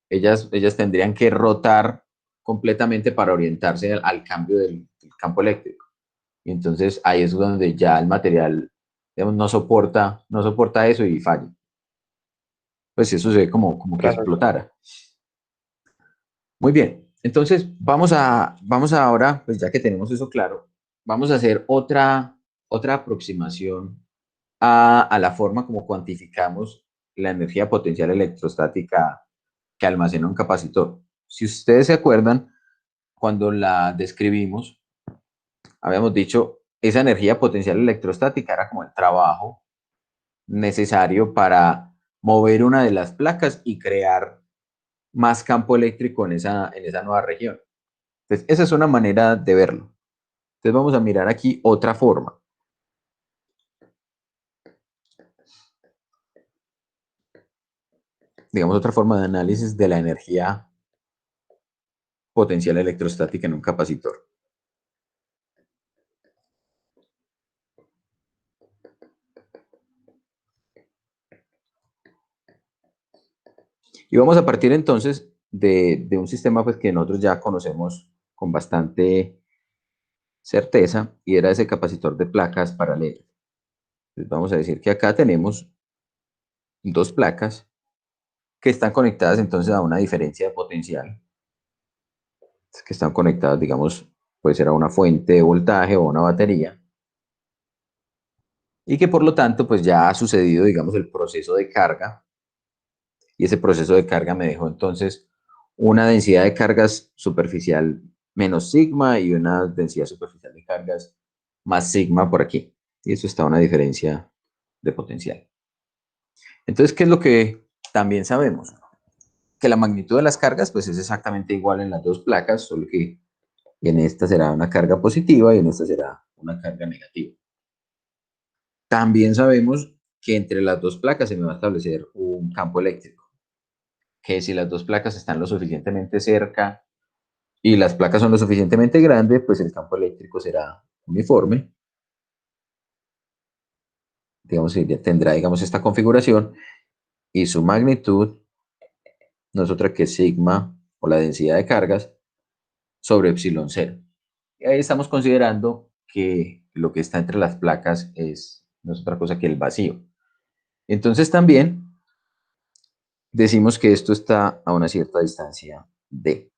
ellas tendrían que rotar completamente para orientarse al cambio del campo eléctrico. Y entonces ahí es donde ya el material, digamos, no soporta eso y falla. Pues eso se ve como que Claro. explotara. Muy bien, entonces vamos ahora, pues ya que tenemos eso claro, vamos a hacer otra aproximación a la forma como cuantificamos la energía potencial electrostática que almacena un capacitor. Si ustedes se acuerdan, cuando la describimos, habíamos dicho, esa energía potencial electrostática era como el trabajo necesario para mover una de las placas y crear más campo eléctrico en esa nueva región. Entonces, esa es una manera de verlo. Entonces, vamos a mirar aquí otra forma. Digamos, otra forma de análisis de la energía potencial electrostática en un capacitor. Y vamos a partir entonces de un sistema pues, que nosotros ya conocemos con bastante certeza y era ese capacitor de placas paralelas. Entonces, vamos a decir que acá tenemos dos placas que están conectadas entonces a una diferencia de potencial, que están conectadas, digamos, puede ser a una fuente de voltaje o a una batería, y que por lo tanto pues ya ha sucedido, digamos, el proceso de carga, y ese proceso de carga me dejó entonces una densidad de cargas superficial menos sigma y una densidad superficial de cargas más sigma por aquí. Y eso está a una diferencia de potencial. Entonces, ¿qué es lo que también sabemos? Que la magnitud de las cargas pues es exactamente igual en las dos placas, solo que en esta será una carga positiva y en esta será una carga negativa. También sabemos que entre las dos placas se me va a establecer un campo eléctrico, que si las dos placas están lo suficientemente cerca y las placas son lo suficientemente grandes, pues el campo eléctrico será uniforme. Digamos, ya tendrá, digamos, esta configuración y su magnitud no es otra que sigma o la densidad de cargas sobre epsilon cero. Y ahí estamos considerando que lo que está entre las placas no es otra cosa que el vacío. Entonces también decimos que esto está a una cierta distancia d.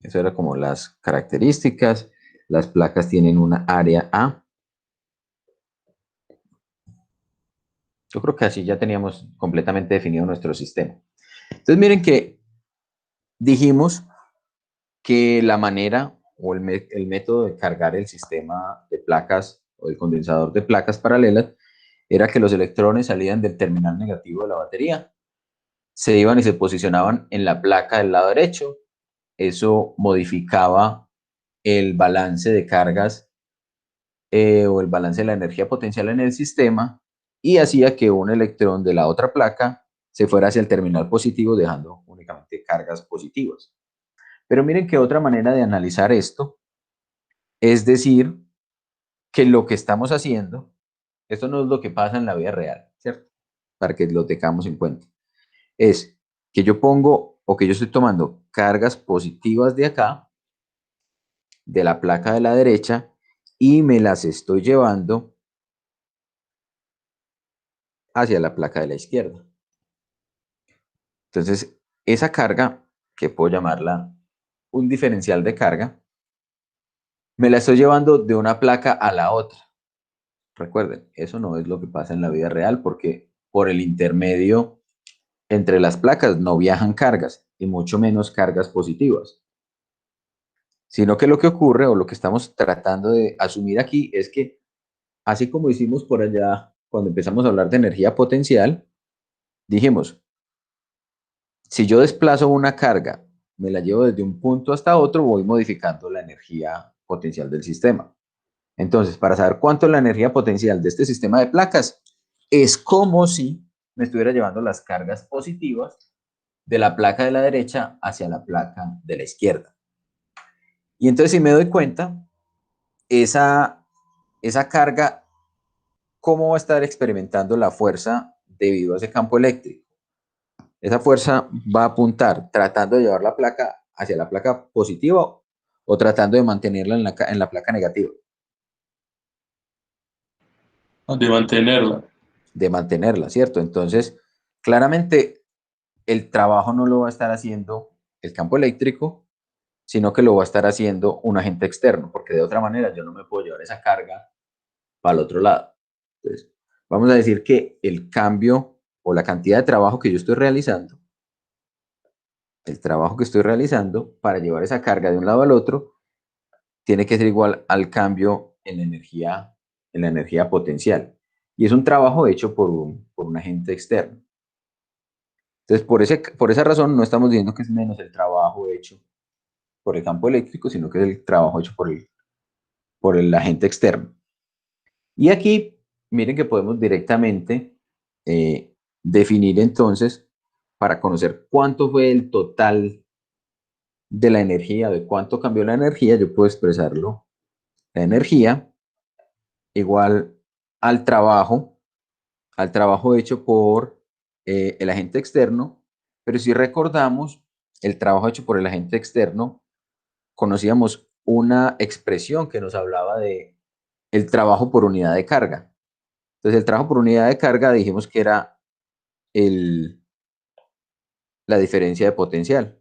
Eso era como las características. Las placas tienen una área A. Yo creo que así ya teníamos completamente definido nuestro sistema. Entonces miren que dijimos que la manera o el método de cargar el sistema de placas o el condensador de placas paralelas era que los electrones salían del terminal negativo de la batería, se iban y se posicionaban en la placa del lado derecho. Eso modificaba el balance de cargas o el balance de la energía potencial en el sistema y hacía que un electrón de la otra placa se fuera hacia el terminal positivo dejando únicamente cargas positivas. Pero miren que otra manera de analizar esto es decir que lo que estamos haciendo, esto no es lo que pasa en la vida real, ¿cierto? Para que lo tengamos en cuenta. Es que yo pongo o que yo estoy tomando cargas positivas de acá, de la placa de la derecha, y me las estoy llevando hacia la placa de la izquierda. Entonces, esa carga, que puedo llamarla un diferencial de carga, me la estoy llevando de una placa a la otra. Recuerden, eso no es lo que pasa en la vida real porque por el intermedio entre las placas no viajan cargas y mucho menos cargas positivas. Sino que lo que ocurre o lo que estamos tratando de asumir aquí es que así como hicimos por allá cuando empezamos a hablar de energía potencial, dijimos, si yo desplazo una carga, me la llevo desde un punto hasta otro, voy modificando la energía potencial del sistema. Entonces, para saber cuánto es la energía potencial de este sistema de placas, es como si me estuviera llevando las cargas positivas de la placa de la derecha hacia la placa de la izquierda. Y entonces, si me doy cuenta, esa carga, ¿cómo va a estar experimentando la fuerza debido a ese campo eléctrico? Esa fuerza va a apuntar tratando de llevar la placa hacia la placa positiva o tratando de mantenerla en la placa negativa. De mantenerla. De mantenerla, ¿cierto? Entonces, claramente el trabajo no lo va a estar haciendo el campo eléctrico, sino que lo va a estar haciendo un agente externo, porque de otra manera yo no me puedo llevar esa carga para el otro lado. Entonces, vamos a decir que el cambio o la cantidad de trabajo que yo estoy realizando, el trabajo que estoy realizando para llevar esa carga de un lado al otro, tiene que ser igual al cambio en la energía potencial. Y es un trabajo hecho por un agente externo. Entonces, por esa razón, no estamos diciendo que es menos el trabajo hecho por el campo eléctrico, sino que es el trabajo hecho por el agente externo. Y aquí, miren que podemos directamente definir entonces, para conocer cuánto fue el total de la energía, de cuánto cambió la energía, yo puedo expresarlo. La energía igual al trabajo hecho por el agente externo, pero si recordamos el trabajo hecho por el agente externo, conocíamos una expresión que nos hablaba de el trabajo por unidad de carga. Entonces, el trabajo por unidad de carga dijimos que era el la diferencia de potencial.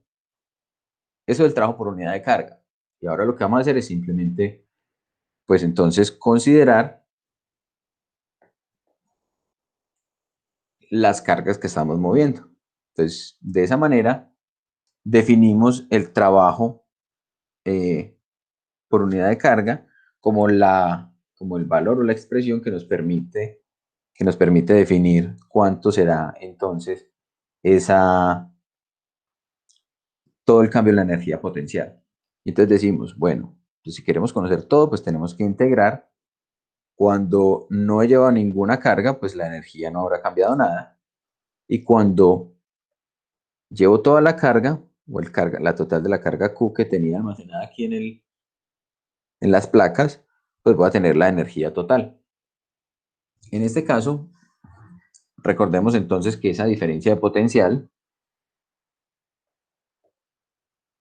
Eso es el trabajo por unidad de carga. Y ahora lo que vamos a hacer es simplemente, pues entonces, considerar las cargas que estamos moviendo. Entonces, de esa manera, definimos el trabajo por unidad de carga como, como el valor o la expresión que nos permite definir cuánto será entonces todo el cambio en la energía potencial. Y entonces decimos, bueno, pues si queremos conocer todo, pues tenemos que integrar. Cuando no he llevado ninguna carga, pues la energía no habrá cambiado nada. Y cuando llevo toda la carga, o la total de la carga Q que tenía almacenada aquí en las placas, pues voy a tener la energía total. En este caso, recordemos entonces que esa diferencia de potencial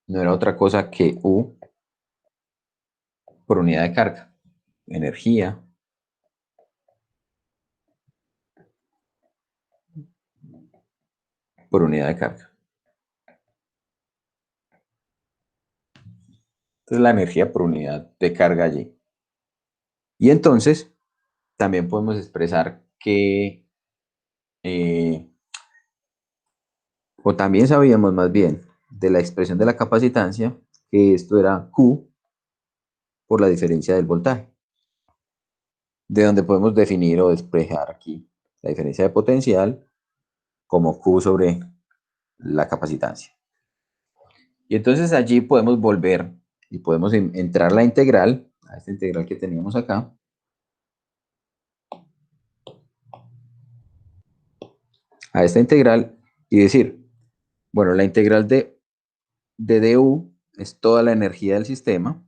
no era otra cosa que U por unidad de carga. Energía por unidad de carga. Entonces la energía por unidad de carga allí. Y entonces también podemos expresar que, o también sabíamos más bien de la expresión de la capacitancia, que esto era Q por la diferencia del voltaje. De donde podemos definir o despejar aquí la diferencia de potencial como Q sobre la capacitancia. Y entonces allí podemos volver y podemos entrar la integral, a esta integral que teníamos acá. A esta integral y decir, bueno, la integral de du es toda la energía del sistema.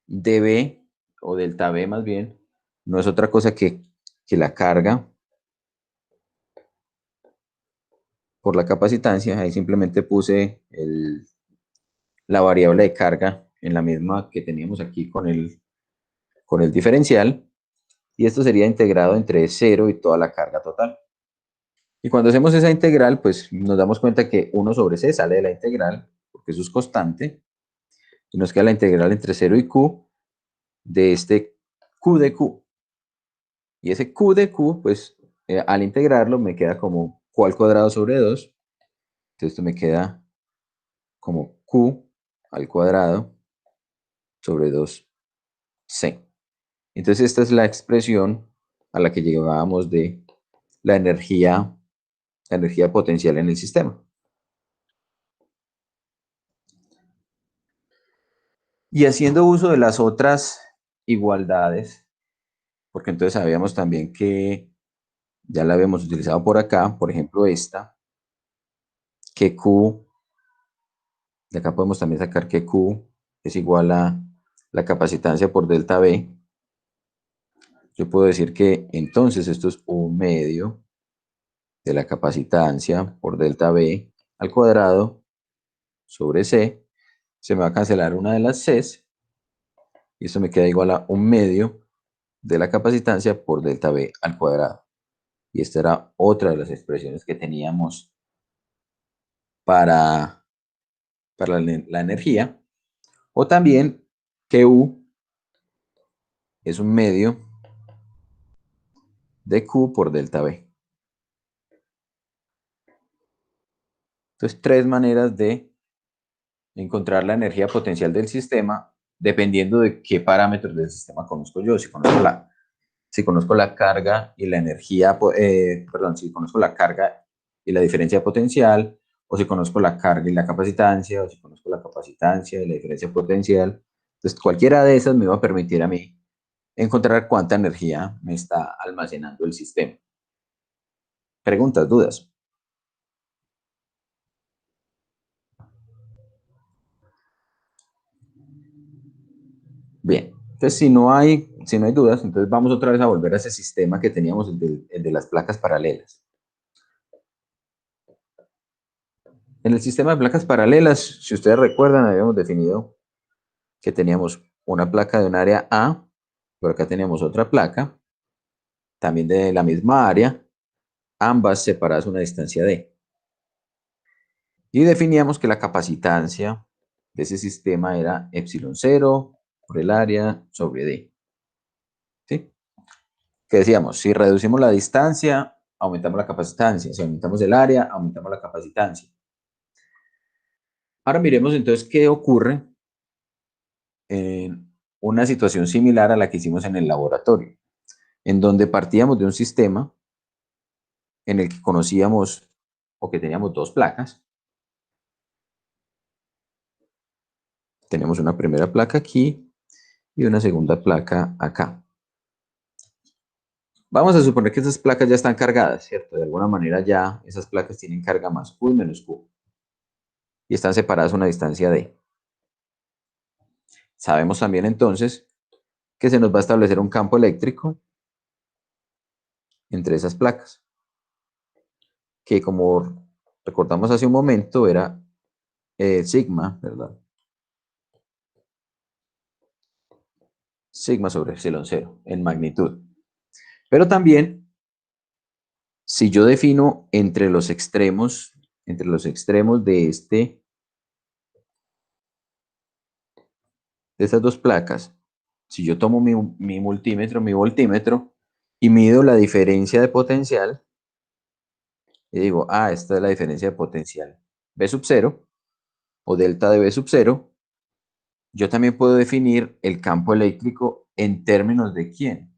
dB, o delta V más bien, no es otra cosa que la carga por la capacitancia. Ahí simplemente puse la variable de carga en la misma que teníamos aquí con el diferencial. Y esto sería integrado entre 0 y toda la carga total. Y cuando hacemos esa integral, pues nos damos cuenta que 1 sobre c sale de la integral, porque eso es constante. Y nos queda la integral entre 0 y q de este q de q. Y ese q de q, pues al integrarlo me queda como q al cuadrado sobre 2. Entonces esto me queda como q al cuadrado sobre 2c. Entonces esta es la expresión a la que llegábamos de la energía potencial en el sistema. Y haciendo uso de las otras igualdades, porque entonces sabíamos también que ya la habíamos utilizado por acá, por ejemplo esta, que Q, de acá podemos también sacar que Q es igual a la capacitancia por delta V. Yo puedo decir que entonces esto es 1/2 de la capacitancia por delta V al cuadrado sobre C. Se me va a cancelar una de las Cs y esto me queda igual a 1/2 de la capacitancia por delta V al cuadrado. Y esta era otra de las expresiones que teníamos para la energía. O también que U es 1/2 de Q por delta V. Entonces, 3 maneras de encontrar la energía potencial del sistema dependiendo de qué parámetros del sistema conozco yo. Si conozco la carga y la energía, si conozco la carga y la diferencia potencial, o si conozco la carga y la capacitancia, o si conozco la capacitancia y la diferencia potencial. Entonces, cualquiera de esas me va a permitir a mí encontrar cuánta energía me está almacenando el sistema. ¿Preguntas, dudas? Bien, entonces si no hay dudas, entonces vamos otra vez a volver a ese sistema que teníamos, el de las placas paralelas. En el sistema de placas paralelas, si ustedes recuerdan, habíamos definido que teníamos una placa de un área A, por acá teníamos otra placa, también de la misma área, ambas separadas a una distancia d. Y definíamos que la capacitancia de ese sistema era epsilon 0 por el área sobre d. ¿Sí? Que decíamos, si reducimos la distancia, aumentamos la capacitancia. Si aumentamos el área, aumentamos la capacitancia. Ahora miremos entonces qué ocurre en una situación similar a la que hicimos en el laboratorio, en donde partíamos de un sistema en el que conocíamos o que teníamos dos placas. Tenemos una primera placa aquí y una segunda placa acá. Vamos a suponer que esas placas ya están cargadas, ¿cierto? De alguna manera ya esas placas tienen carga más Q y menos Q. Y están separadas a una distancia D. Sabemos también entonces que se nos va a establecer un campo eléctrico entre esas placas, que como recordamos hace un momento era sigma, ¿verdad? Sigma sobre epsilon 0 en magnitud. Pero también, si yo defino entre los extremos de estas dos placas, si yo tomo mi multímetro, mi voltímetro, y mido la diferencia de potencial, y digo, esta es la diferencia de potencial B sub 0, o delta de B sub 0, yo también puedo definir el campo eléctrico en términos de ¿quién?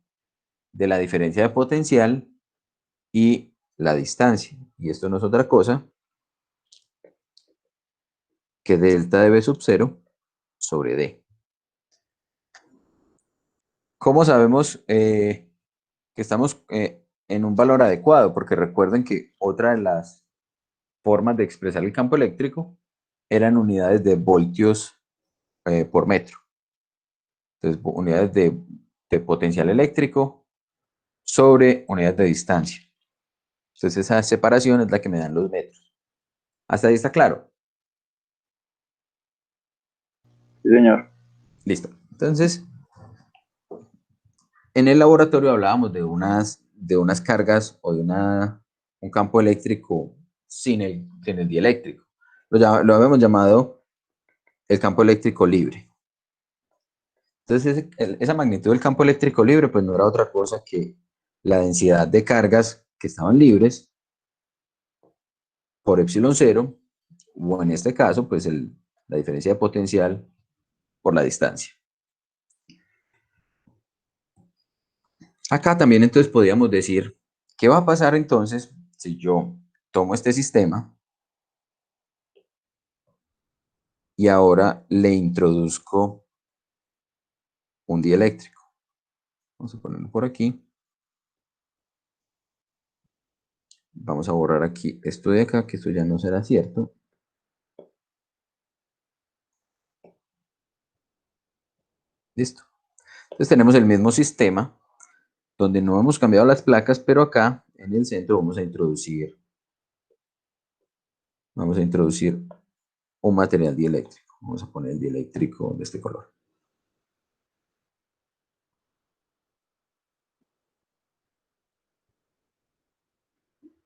De la diferencia de potencial y la distancia. Y esto no es otra cosa que delta de B sub 0 sobre D. ¿Cómo sabemos que estamos en un valor adecuado? Porque recuerden que otra de las formas de expresar el campo eléctrico eran unidades de voltios por metro. Entonces, unidades de potencial eléctrico sobre unidades de distancia. Entonces, esa separación es la que me dan los metros. ¿Hasta ahí está claro? Sí, señor. Listo. Entonces, en el laboratorio hablábamos de unas cargas o de un campo eléctrico sin el dieléctrico. Lo habíamos llamado el campo eléctrico libre. Entonces, esa magnitud del campo eléctrico libre, pues no era otra cosa que la densidad de cargas que estaban libres por epsilon 0, o en este caso, pues la diferencia de potencial por la distancia. Acá también entonces podríamos decir, ¿qué va a pasar entonces si yo tomo este sistema y ahora le introduzco un dieléctrico? Vamos a ponerlo por aquí. Vamos a borrar aquí esto de acá, que esto ya no será cierto. Listo. Entonces tenemos el mismo sistema, donde no hemos cambiado las placas, pero acá en el centro vamos a introducir un material dieléctrico. Vamos a poner el dieléctrico de este color.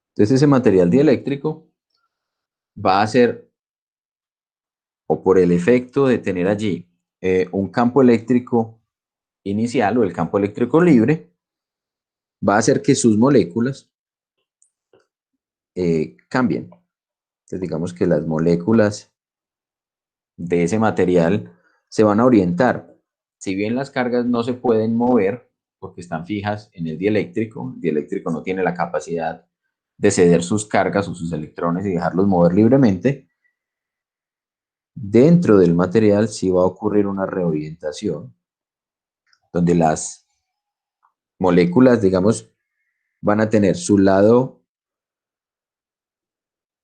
Entonces ese material dieléctrico va a ser, o por el efecto de tener allí un campo eléctrico inicial o el campo eléctrico libre, va a hacer que sus moléculas cambien. Entonces digamos que las moléculas de ese material se van a orientar. Si bien las cargas no se pueden mover porque están fijas en el dieléctrico no tiene la capacidad de ceder sus cargas o sus electrones y dejarlos mover libremente, dentro del material sí va a ocurrir una reorientación, donde las moléculas, digamos, van a tener su lado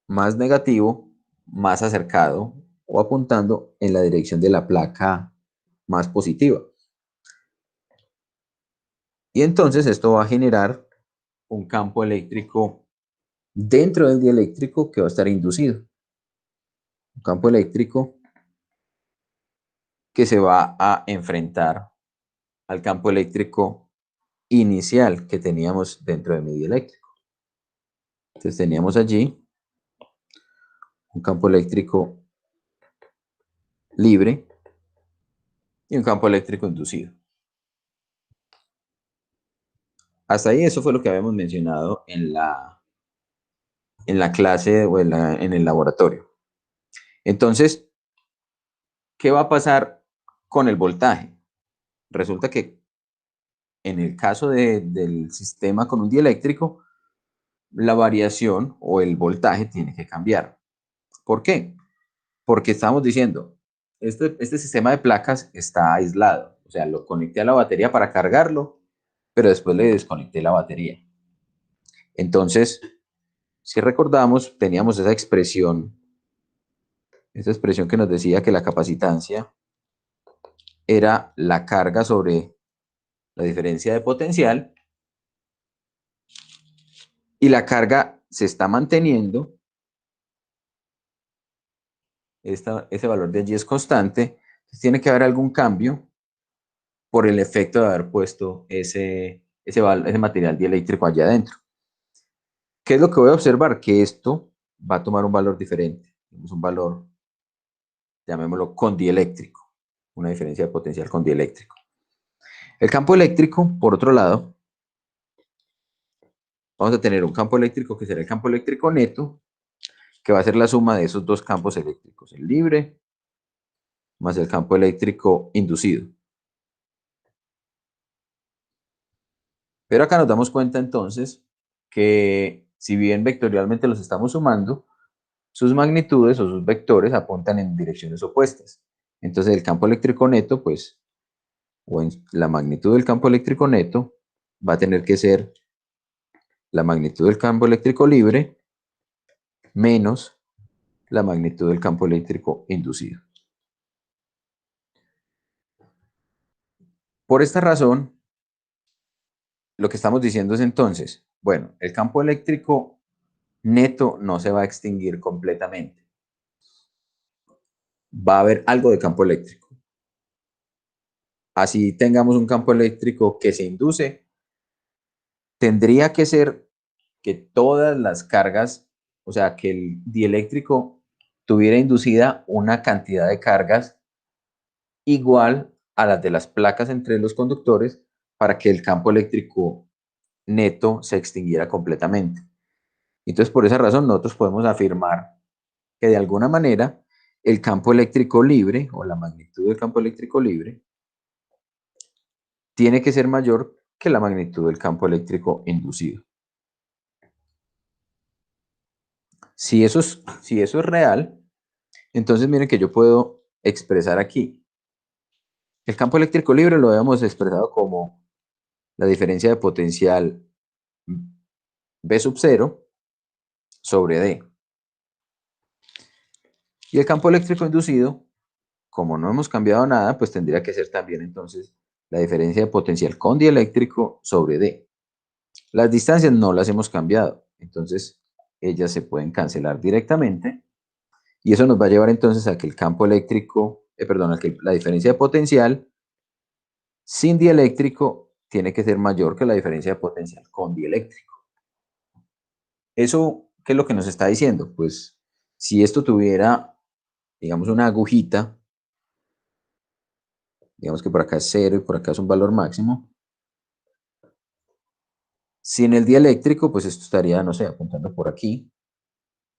más negativo, más acercado o apuntando en la dirección de la placa más positiva. Y entonces esto va a generar un campo eléctrico dentro del dieléctrico que va a estar inducido. Un campo eléctrico que se va a enfrentar al campo eléctrico inicial que teníamos dentro de mi dieléctrico. Entonces teníamos allí un campo eléctrico libre y un campo eléctrico inducido. Hasta ahí eso fue lo que habíamos mencionado en la clase o en el laboratorio. Entonces, ¿qué va a pasar con el voltaje? Resulta que en el caso del sistema con un dieléctrico, la variación o el voltaje tiene que cambiar. ¿Por qué? Porque estamos diciendo, este sistema de placas está aislado. O sea, lo conecté a la batería para cargarlo, pero después le desconecté la batería. Entonces, si recordamos, teníamos esa expresión que nos decía que la capacitancia era la carga sobre la diferencia de potencial, y la carga se está manteniendo, ese valor de allí es constante, entonces tiene que haber algún cambio por el efecto de haber puesto ese material dieléctrico allá adentro. ¿Qué es lo que voy a observar? Que esto va a tomar un valor diferente. Tenemos un valor, llamémoslo condieléctrico, una diferencia de potencial condieléctrico. El campo eléctrico, por otro lado, vamos a tener un campo eléctrico que será el campo eléctrico neto, que va a ser la suma de esos dos campos eléctricos, el libre más el campo eléctrico inducido. Pero acá nos damos cuenta entonces que si bien vectorialmente los estamos sumando, sus magnitudes o sus vectores apuntan en direcciones opuestas. Entonces el campo eléctrico neto, pues, o en la magnitud del campo eléctrico neto, va a tener que ser la magnitud del campo eléctrico libre menos la magnitud del campo eléctrico inducido. Por esta razón, lo que estamos diciendo es entonces, bueno, el campo eléctrico neto no se va a extinguir completamente. Va a haber algo de campo eléctrico. Así tengamos un campo eléctrico que se induce, tendría que ser que todas las cargas, o sea, que el dieléctrico tuviera inducida una cantidad de cargas igual a las de las placas entre los conductores para que el campo eléctrico neto se extinguiera completamente. Entonces, por esa razón, nosotros podemos afirmar que de alguna manera el campo eléctrico libre o la magnitud del campo eléctrico libre tiene que ser mayor que la magnitud del campo eléctrico inducido. Si eso es real, entonces miren que yo puedo expresar aquí. El campo eléctrico libre lo habíamos expresado como la diferencia de potencial B sub 0 sobre D. Y el campo eléctrico inducido, como no hemos cambiado nada, pues tendría que ser también entonces la diferencia de potencial con dieléctrico sobre D. Las distancias no las hemos cambiado, entonces ellas se pueden cancelar directamente y eso nos va a llevar entonces a que el campo eléctrico, a que la diferencia de potencial sin dieléctrico tiene que ser mayor que la diferencia de potencial con dieléctrico. ¿Eso qué es lo que nos está diciendo? Pues si esto tuviera, digamos, una agujita, digamos que por acá es 0 y por acá es un valor máximo, si en el dieléctrico, pues esto estaría, no sé, apuntando por aquí,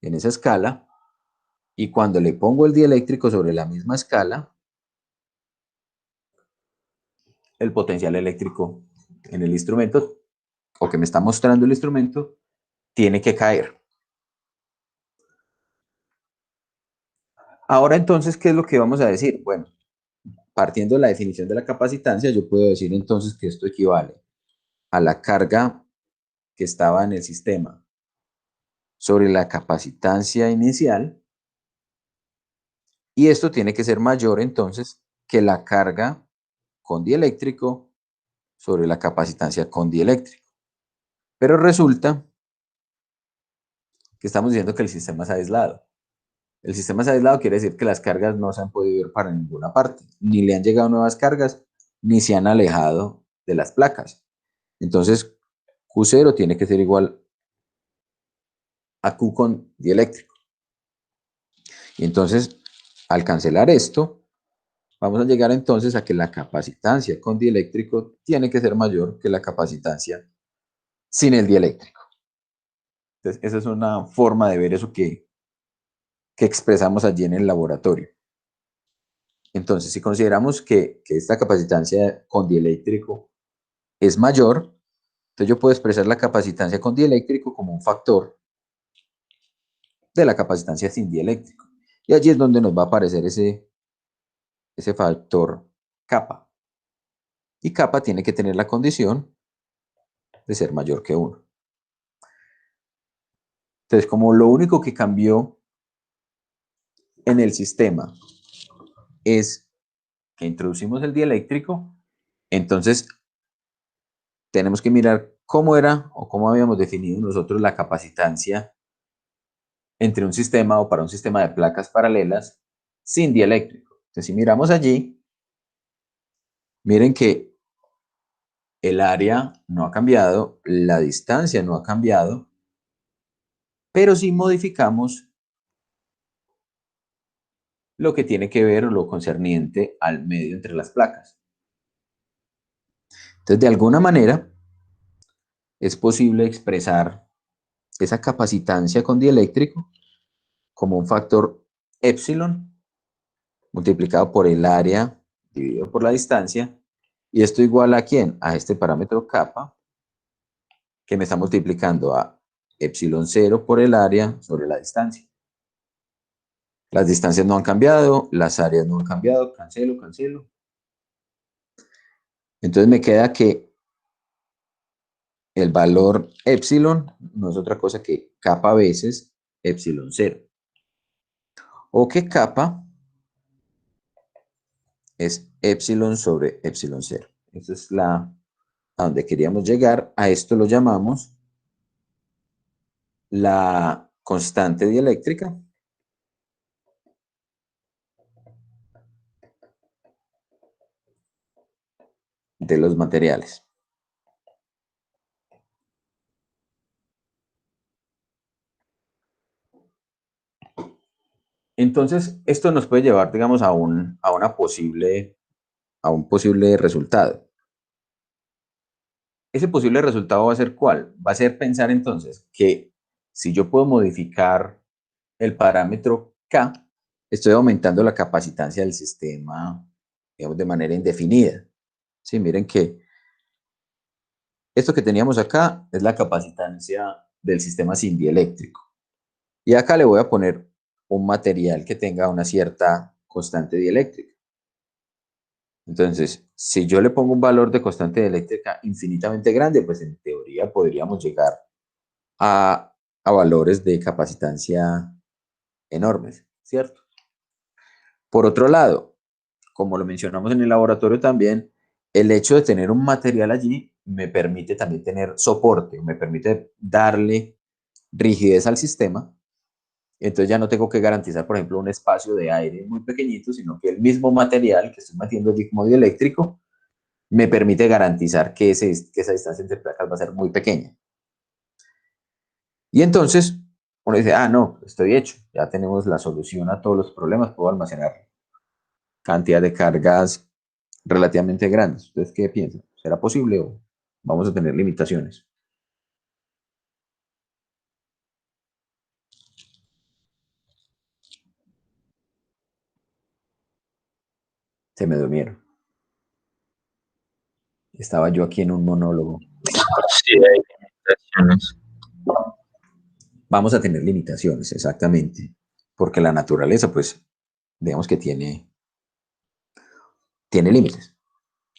en esa escala, y cuando le pongo el dieléctrico sobre la misma escala, el potencial eléctrico en el instrumento, o que me está mostrando el instrumento, tiene que caer. Ahora entonces, ¿qué es lo que vamos a decir? Bueno, partiendo de la definición de la capacitancia, yo puedo decir entonces que esto equivale a la carga que estaba en el sistema sobre la capacitancia inicial, y esto tiene que ser mayor entonces que la carga con dieléctrico sobre la capacitancia con dieléctrico. Pero resulta que estamos diciendo que el sistema es aislado. El sistema es aislado quiere decir que las cargas no se han podido ir para ninguna parte, ni le han llegado nuevas cargas, ni se han alejado de las placas. Entonces, Q0 tiene que ser igual a Q con dieléctrico. Y entonces, al cancelar esto, vamos a llegar entonces a que la capacitancia con dieléctrico tiene que ser mayor que la capacitancia sin el dieléctrico. Entonces, esa es una forma de ver eso que expresamos allí en el laboratorio. Entonces, si consideramos que esta capacitancia con dieléctrico es mayor, entonces yo puedo expresar la capacitancia con dieléctrico como un factor de la capacitancia sin dieléctrico. Y allí es donde nos va a aparecer ese factor kappa. Y kappa tiene que tener la condición de ser mayor que 1. Entonces, como lo único que cambió en el sistema es que introducimos el dieléctrico, entonces tenemos que mirar cómo era o cómo habíamos definido nosotros la capacitancia entre un sistema o para un sistema de placas paralelas sin dieléctrico. Entonces, si miramos allí, miren que el área no ha cambiado, la distancia no ha cambiado, pero sí modificamos lo que tiene que ver o lo concerniente al medio entre las placas. Entonces, de alguna manera, es posible expresar esa capacitancia con dieléctrico como un factor epsilon multiplicado por el área dividido por la distancia. ¿Y esto igual a quién? A este parámetro kappa, que me está multiplicando a epsilon 0 por el área sobre la distancia. Las distancias no han cambiado, las áreas no han cambiado, cancelo, cancelo. Entonces me queda que el valor epsilon no es otra cosa que kappa veces epsilon 0. O que kappa es epsilon sobre epsilon 0. Esa es a donde queríamos llegar. A esto lo llamamos la constante dieléctrica de los materiales. Entonces, esto nos puede llevar, digamos, a un posible resultado. Ese posible resultado va a ser ¿cuál? Va a ser pensar entonces que si yo puedo modificar el parámetro K, estoy aumentando la capacitancia del sistema, digamos, de manera indefinida. Sí, miren que esto que teníamos acá es la capacitancia del sistema sin dieléctrico. Y acá le voy a poner un material que tenga una cierta constante dieléctrica. Entonces, si yo le pongo un valor de constante dieléctrica infinitamente grande, pues en teoría podríamos llegar a valores de capacitancia enormes, ¿cierto? Por otro lado, como lo mencionamos en el laboratorio también, el hecho de tener un material allí me permite también tener soporte, me permite darle rigidez al sistema. Entonces ya no tengo que garantizar, por ejemplo, un espacio de aire muy pequeñito, sino que el mismo material que estoy metiendo allí como dieléctrico me permite garantizar que esa distancia entre placas va a ser muy pequeña. Y entonces uno dice, ah, no, estoy hecho, ya tenemos la solución a todos los problemas, puedo almacenar cantidad de cargas relativamente grandes. ¿Ustedes qué piensan? ¿Será posible o vamos a tener limitaciones? Se me durmieron. Estaba yo aquí en un monólogo. Sí, hay limitaciones. Vamos a tener limitaciones, exactamente, porque la naturaleza, pues, digamos que tiene límites.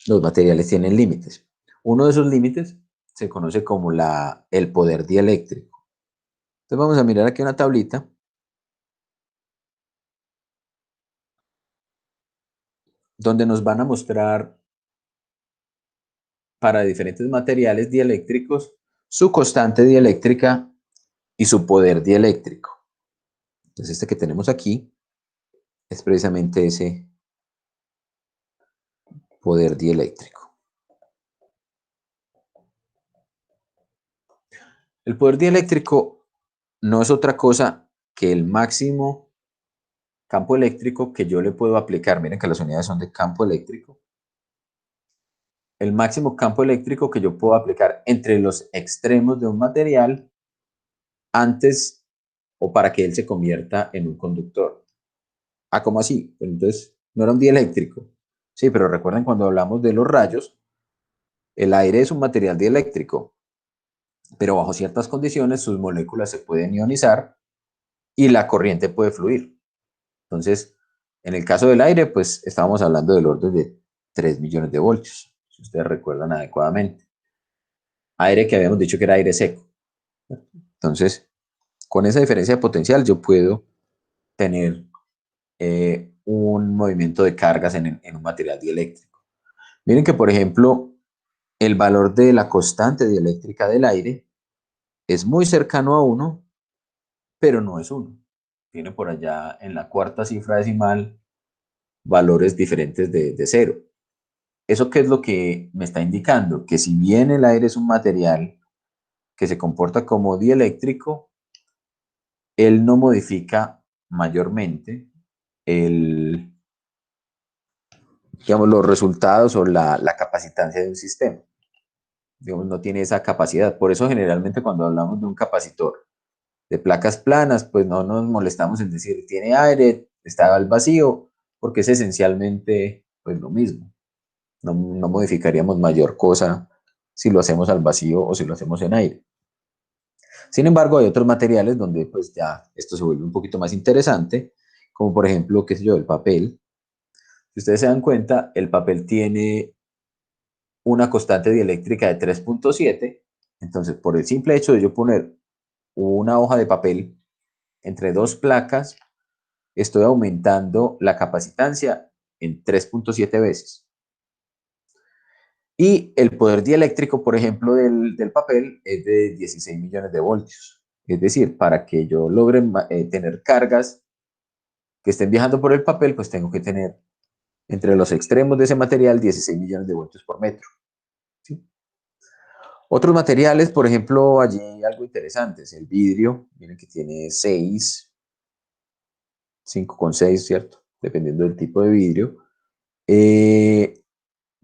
Los materiales tienen límites. Uno de esos límites se conoce como el poder dieléctrico. Entonces vamos a mirar aquí una tablita donde nos van a mostrar para diferentes materiales dieléctricos su constante dieléctrica y su poder dieléctrico. Entonces este que tenemos aquí es precisamente ese poder dieléctrico. El poder dieléctrico no es otra cosa que el máximo campo eléctrico que yo le puedo aplicar. Miren que las unidades son de campo eléctrico. El máximo campo eléctrico que yo puedo aplicar entre los extremos de un material antes o para que él se convierta en un conductor. Ah, ¿cómo así? Pues entonces, no era un dieléctrico. Sí, pero recuerden cuando hablamos de los rayos, el aire es un material dieléctrico, pero bajo ciertas condiciones sus moléculas se pueden ionizar y la corriente puede fluir. Entonces, en el caso del aire, pues estábamos hablando del orden de 3 millones de voltios, si ustedes recuerdan adecuadamente. Aire que habíamos dicho que era aire seco. Entonces, con esa diferencia de potencial yo puedo tener un movimiento de cargas en un material dieléctrico. Miren que, por ejemplo, el valor de la constante dieléctrica del aire es muy cercano a 1, pero no es 1. Tiene por allá en la cuarta cifra decimal valores diferentes de 0. ¿Eso qué es lo que me está indicando? Que si bien el aire es un material que se comporta como dieléctrico, él no modifica mayormente digamos, los resultados o la capacitancia de un sistema. Digamos, no tiene esa capacidad. Por eso generalmente cuando hablamos de un capacitor de placas planas, pues no nos molestamos en decir tiene aire, está al vacío, porque es esencialmente pues lo mismo. No modificaríamos mayor cosa si lo hacemos al vacío o si lo hacemos en aire. Sin embargo, hay otros materiales donde pues ya esto se vuelve un poquito más interesante, como por ejemplo, qué sé yo, el papel. Si ustedes se dan cuenta, el papel tiene una constante dieléctrica de 3.7, entonces por el simple hecho de yo poner una hoja de papel entre dos placas, estoy aumentando la capacitancia en 3.7 veces. Y el poder dieléctrico, por ejemplo, del papel es de 16 millones de voltios. Es decir, para que yo logre tener cargas que estén viajando por el papel, pues tengo que tener entre los extremos de ese material 16 millones de voltios por metro. ¿Sí? Otros materiales, por ejemplo, allí algo interesante es el vidrio. Miren que tiene 6, 5,6, ¿cierto? Dependiendo del tipo de vidrio.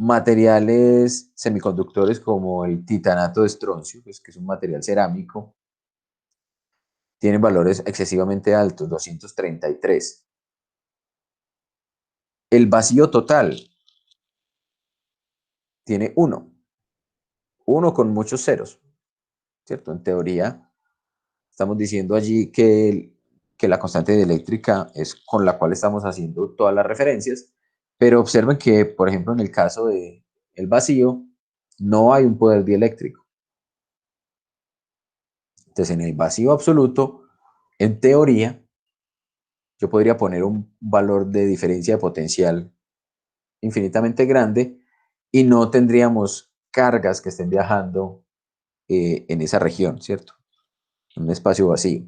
Materiales semiconductores como el titanato de estroncio, pues, que es un material cerámico, tienen valores excesivamente altos, 233. El vacío total tiene 1 con muchos ceros, ¿cierto? En teoría, estamos diciendo allí que la constante dieléctrica es con la cual estamos haciendo todas las referencias, pero observen que, por ejemplo, en el caso del vacío, no hay un poder dieléctrico. Entonces, en el vacío absoluto, en teoría, yo podría poner un valor de diferencia de potencial infinitamente grande y no tendríamos cargas que estén viajando en esa región, ¿cierto? En un espacio vacío.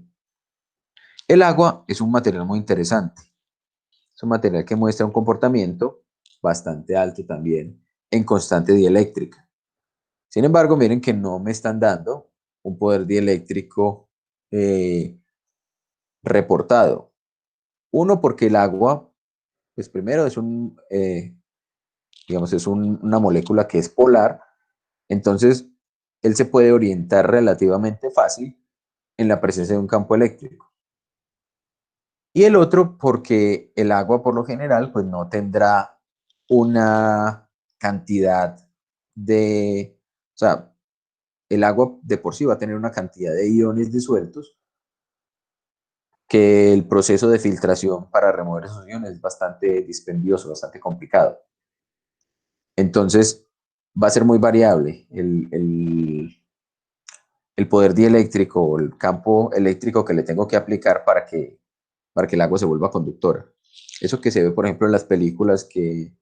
El agua es un material muy interesante. Es un material que muestra un comportamiento bastante alto también en constante dieléctrica. Sin embargo, miren que no me están dando un poder dieléctrico reportado. Uno, porque el agua, pues primero es digamos, es una molécula que es polar, entonces él se puede orientar relativamente fácil en la presencia de un campo eléctrico. Y el otro, porque el agua por lo general, pues no tendrá una cantidad o sea, el agua de por sí va a tener una cantidad de iones disueltos que el proceso de filtración para remover esos iones es bastante dispendioso, bastante complicado. Entonces, va a ser muy variable el poder dieléctrico o el campo eléctrico que le tengo que aplicar para que el agua se vuelva conductora. Eso que se ve, por ejemplo, en las películas que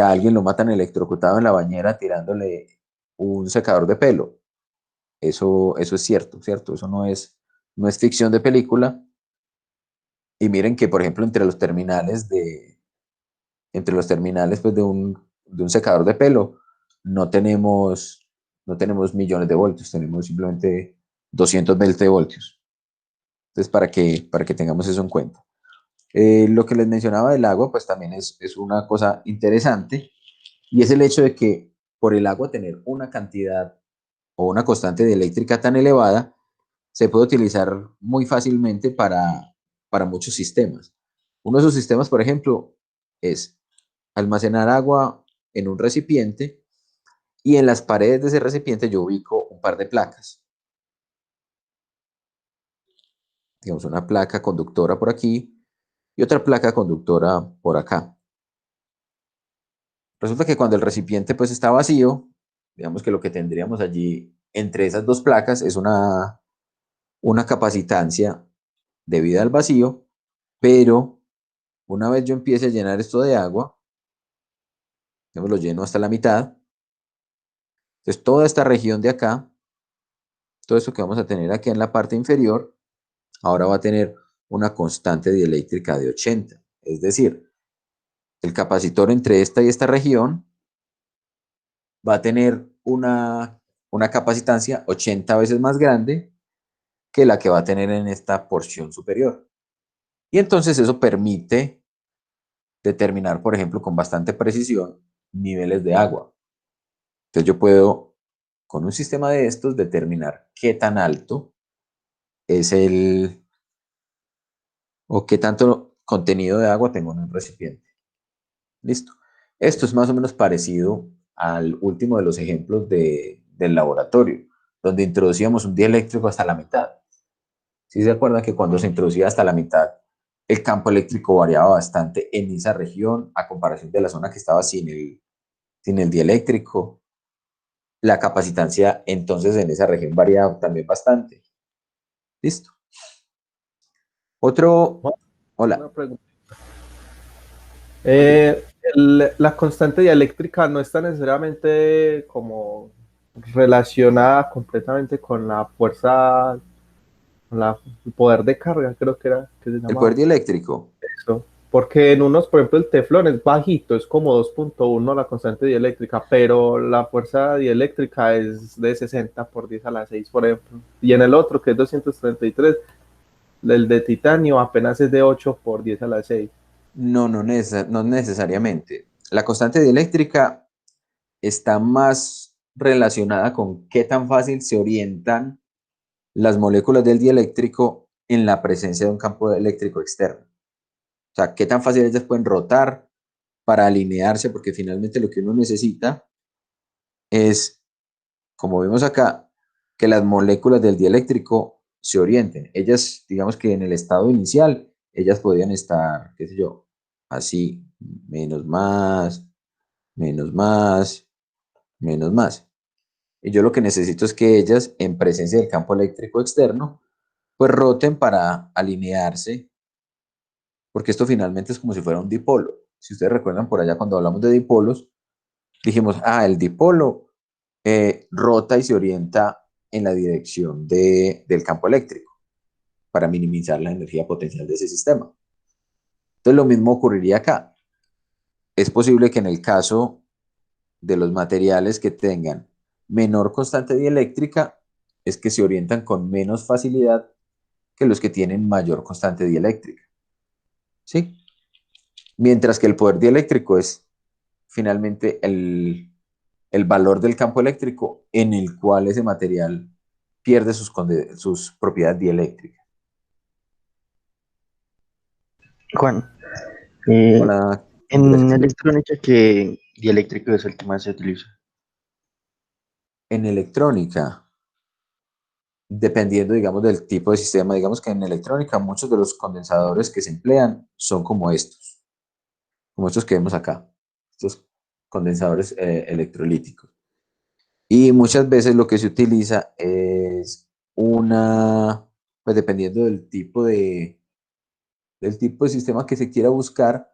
a alguien lo matan electrocutado en la bañera tirándole un secador de pelo. Eso es cierto, ¿cierto? Eso no es ficción de película. Y miren que, por ejemplo, entre los terminales pues, de un secador de pelo, no tenemos millones de voltios, tenemos simplemente 220 voltios. Entonces, para que tengamos eso en cuenta. Lo que les mencionaba del agua, pues también es una cosa interesante, y es el hecho de que por el agua tener una cantidad o una constante dieléctrica tan elevada, se puede utilizar muy fácilmente para muchos sistemas. Uno de esos sistemas, por ejemplo, es almacenar agua en un recipiente y en las paredes de ese recipiente yo ubico un par de placas. Digamos, una placa conductora por aquí y otra placa conductora por acá. Resulta que cuando el recipiente pues está vacío, digamos que lo que tendríamos allí entre esas dos placas es una capacitancia debida al vacío, pero una vez yo empiece a llenar esto de agua, yo lo lleno hasta la mitad, entonces toda esta región de acá, todo esto que vamos a tener aquí en la parte inferior, ahora va a tener una constante dieléctrica de 80. Es decir, el capacitor entre esta y esta región va a tener una capacitancia 80 veces más grande que la que va a tener en esta porción superior. Y entonces eso permite determinar, por ejemplo, con bastante precisión niveles de agua. Entonces yo puedo, con un sistema de estos, determinar qué tan alto es o qué tanto contenido de agua tengo en un recipiente. Listo. Esto es más o menos parecido al último de los ejemplos del laboratorio, donde introducíamos un dieléctrico hasta la mitad. ¿Sí se acuerdan que cuando se introducía hasta la mitad, el campo eléctrico variaba bastante en esa región a comparación de la zona que estaba sin el dieléctrico? La capacitancia entonces en esa región varía también bastante. Listo. Otro, Una hola. pregunta. Oye, La constante dieléctrica no está necesariamente como relacionada completamente con la fuerza, el poder de carga, creo que era que se el poder llamaba dieléctrico. eso. Porque en unos, por ejemplo, el teflón es bajito, es como 2.1 la constante dieléctrica, pero la fuerza dieléctrica es de 60 por 10 a la 6, por ejemplo. Y en el otro, que es 233, el de titanio apenas es de 8 por 10 a la 6. No necesariamente. La constante dieléctrica está más relacionada con qué tan fácil se orientan las moléculas del dieléctrico en la presencia de un campo eléctrico externo. O sea, qué tan fácil ellas pueden rotar para alinearse, porque finalmente lo que uno necesita es, como vemos acá, que las moléculas del dieléctrico se orienten. Ellas, digamos que en el estado inicial, ellas podían estar, qué sé yo, así, menos más, menos más, menos más. Y yo lo que necesito es que ellas, en presencia del campo eléctrico externo, pues roten para alinearse, porque esto finalmente es como si fuera un dipolo. Si ustedes recuerdan por allá cuando hablamos de dipolos, dijimos, el dipolo rota y se orienta en la dirección del campo eléctrico para minimizar la energía potencial de ese sistema. Entonces lo mismo ocurriría acá. Es posible que en el caso de los materiales que tengan menor constante dieléctrica, es que se orientan con menos facilidad que los que tienen mayor constante dieléctrica. ¿Sí? Mientras que el poder dieléctrico es finalmente el valor del campo eléctrico en el cual ese material pierde sus propiedades dieléctricas. Juan, eh, Hola, Andrés. en electrónica, ¿qué dieléctrico es el que más se utiliza? En electrónica, dependiendo, digamos, del tipo de sistema, digamos que en electrónica muchos de los condensadores que se emplean son como estos que vemos acá, estos condensadores electrolíticos. Y muchas veces lo que se utiliza es pues dependiendo del tipo de sistema que se quiera buscar,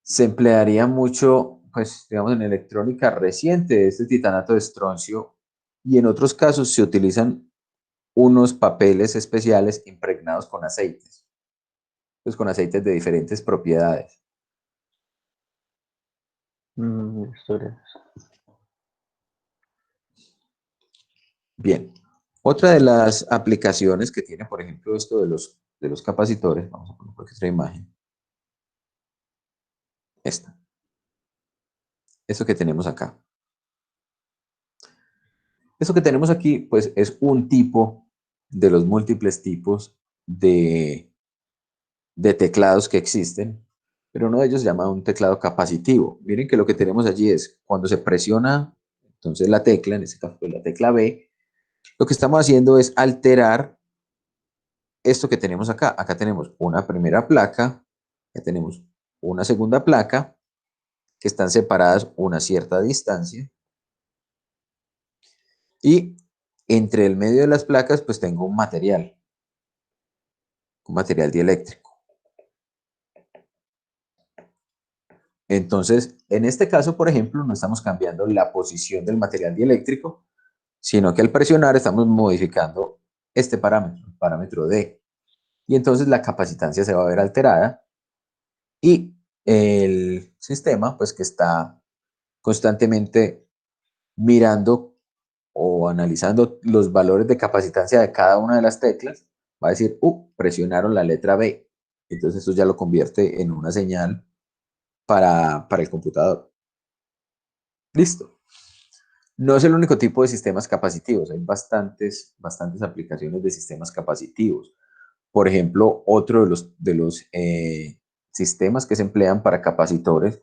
se emplearía mucho, pues, digamos, en electrónica reciente, este titanato de estroncio, y en otros casos se utilizan unos papeles especiales impregnados con aceites, pues con aceites de diferentes propiedades. Historia. Bien, Otra de las aplicaciones que tiene, por ejemplo, esto de los capacitores, vamos a poner por aquí otra imagen, esta, esto que tenemos acá. Esto que tenemos aquí, pues es un tipo de los múltiples tipos de teclados que existen, pero uno de ellos se llama un teclado capacitivo. Miren que lo que tenemos allí es cuando se presiona entonces la tecla, en este caso pues, la tecla B, lo que estamos haciendo es alterar esto que tenemos acá. Acá tenemos una primera placa, ya tenemos una segunda placa, que están separadas una cierta distancia, y entre el medio de las placas pues tengo un material dieléctrico. Entonces, en este caso, por ejemplo, no estamos cambiando la posición del material dieléctrico, sino que al presionar estamos modificando este parámetro, el parámetro D. Y entonces la capacitancia se va a ver alterada y el sistema, pues que está constantemente mirando o analizando los valores de capacitancia de cada una de las teclas, va a decir, presionaron la letra B. Entonces eso ya lo convierte en una señal para el computador. Listo. No es el único tipo de sistemas capacitivos, hay bastantes aplicaciones de sistemas capacitivos. Por ejemplo, otro de los sistemas que se emplean para capacitores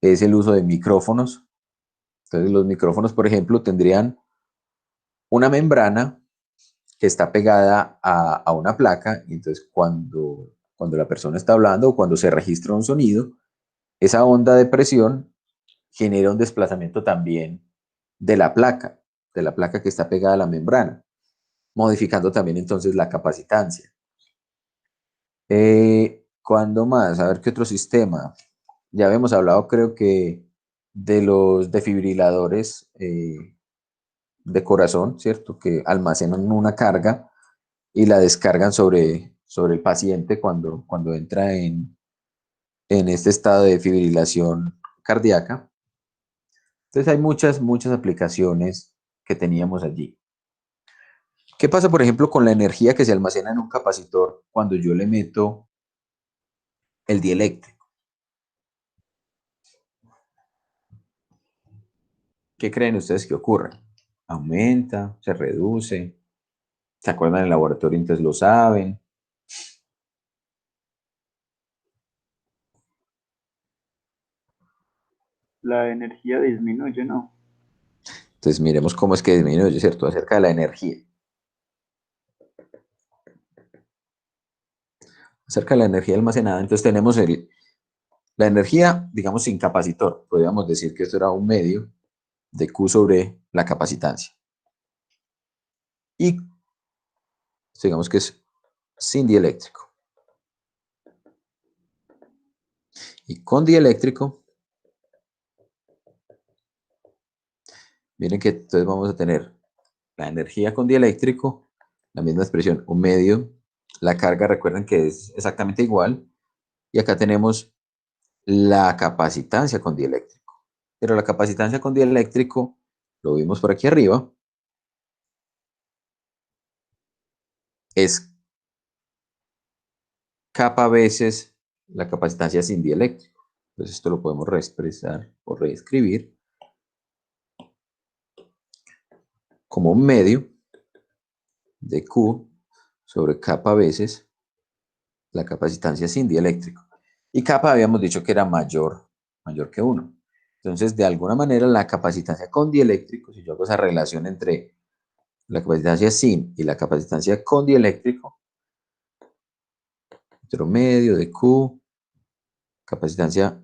es el uso de micrófonos. Entonces, los micrófonos, por ejemplo, tendrían una membrana que está pegada a una placa, y entonces cuando la persona está hablando o cuando se registra un sonido, esa onda de presión genera un desplazamiento también de la placa que está pegada a la membrana, modificando también entonces la capacitancia. ¿Cuándo más? A ver qué otro sistema. Ya habíamos hablado, creo que, de los desfibriladores de corazón, ¿cierto? Que almacenan una carga y la descargan sobre el paciente cuando entra en este estado de fibrilación cardíaca. Entonces hay muchas aplicaciones que teníamos allí. ¿Qué pasa, por ejemplo, con la energía que se almacena en un capacitor cuando yo le meto el dieléctrico? ¿Qué creen ustedes que ocurre? ¿Aumenta? ¿Se reduce? ¿Se acuerdan del laboratorio? Entonces lo saben. La energía disminuye, ¿no? Entonces miremos cómo es que disminuye, ¿cierto? Acerca de la energía. Acerca de la energía almacenada, entonces tenemos la energía, digamos, sin capacitor. Podríamos decir que esto era un medio de Q sobre la capacitancia. Y digamos que es sin dieléctrico. Y con dieléctrico, miren que entonces vamos a tener la energía con dieléctrico, la misma expresión, un medio. La carga, recuerden que es exactamente igual. Y acá tenemos la capacitancia con dieléctrico. Pero la capacitancia con dieléctrico, lo vimos por aquí arriba, es kappa veces la capacitancia sin dieléctrico. Entonces esto lo podemos reexpresar o reescribir como un medio de Q sobre kappa veces la capacitancia sin dieléctrico. Y kappa habíamos dicho que era mayor que 1. Entonces, de alguna manera, la capacitancia con dieléctrico, si yo hago esa relación entre la capacitancia sin y la capacitancia con dieléctrico, otro medio de Q, capacitancia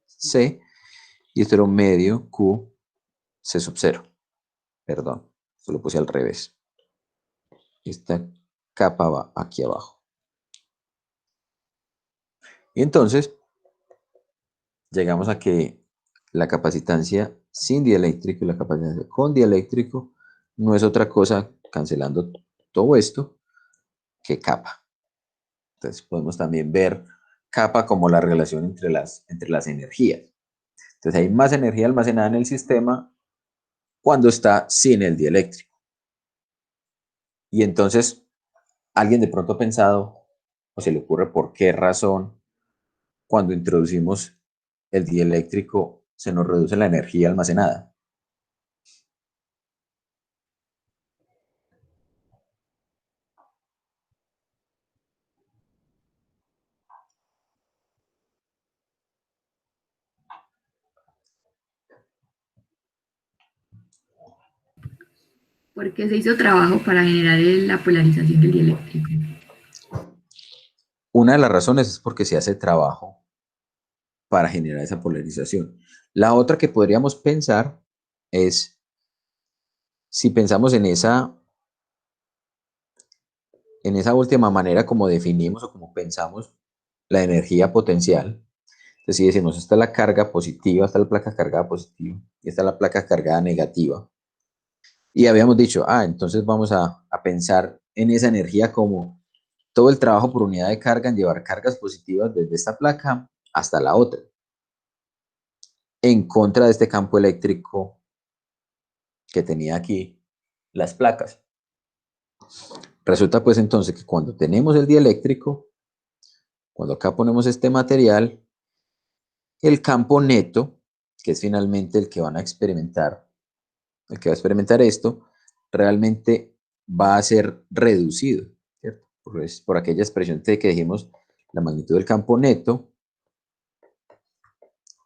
C, y esto era un medio Q C sub 0. Perdón, esto lo puse al revés. Esta capa va aquí abajo. Y entonces, llegamos a que la capacitancia sin dieléctrico y la capacitancia con dieléctrico no es otra cosa, cancelando todo esto, que capa. Entonces podemos también ver capa como la relación entre las energías. Entonces hay más energía almacenada en el sistema cuando está sin el dieléctrico. Y entonces, alguien de pronto ha pensado, o se le ocurre por qué razón, cuando introducimos el dieléctrico, se nos reduce la energía almacenada. Porque se hizo trabajo para generar la polarización del dieléctrico. Una de las razones es porque se hace trabajo para generar esa polarización. La otra que podríamos pensar es, si pensamos en esa última manera como definimos o como pensamos la energía potencial, entonces si decimos, esta es la carga positiva, esta es la placa cargada positiva y esta es la placa cargada negativa, y habíamos dicho, entonces vamos a pensar en esa energía como todo el trabajo por unidad de carga en llevar cargas positivas desde esta placa hasta la otra, en contra de este campo eléctrico que tenía aquí las placas. Resulta pues entonces que cuando tenemos el dieléctrico, cuando acá ponemos este material, el campo neto, que es finalmente el que van a experimentar, el que va a experimentar esto, realmente va a ser reducido, ¿cierto? Pues por aquella expresión que dijimos, la magnitud del campo neto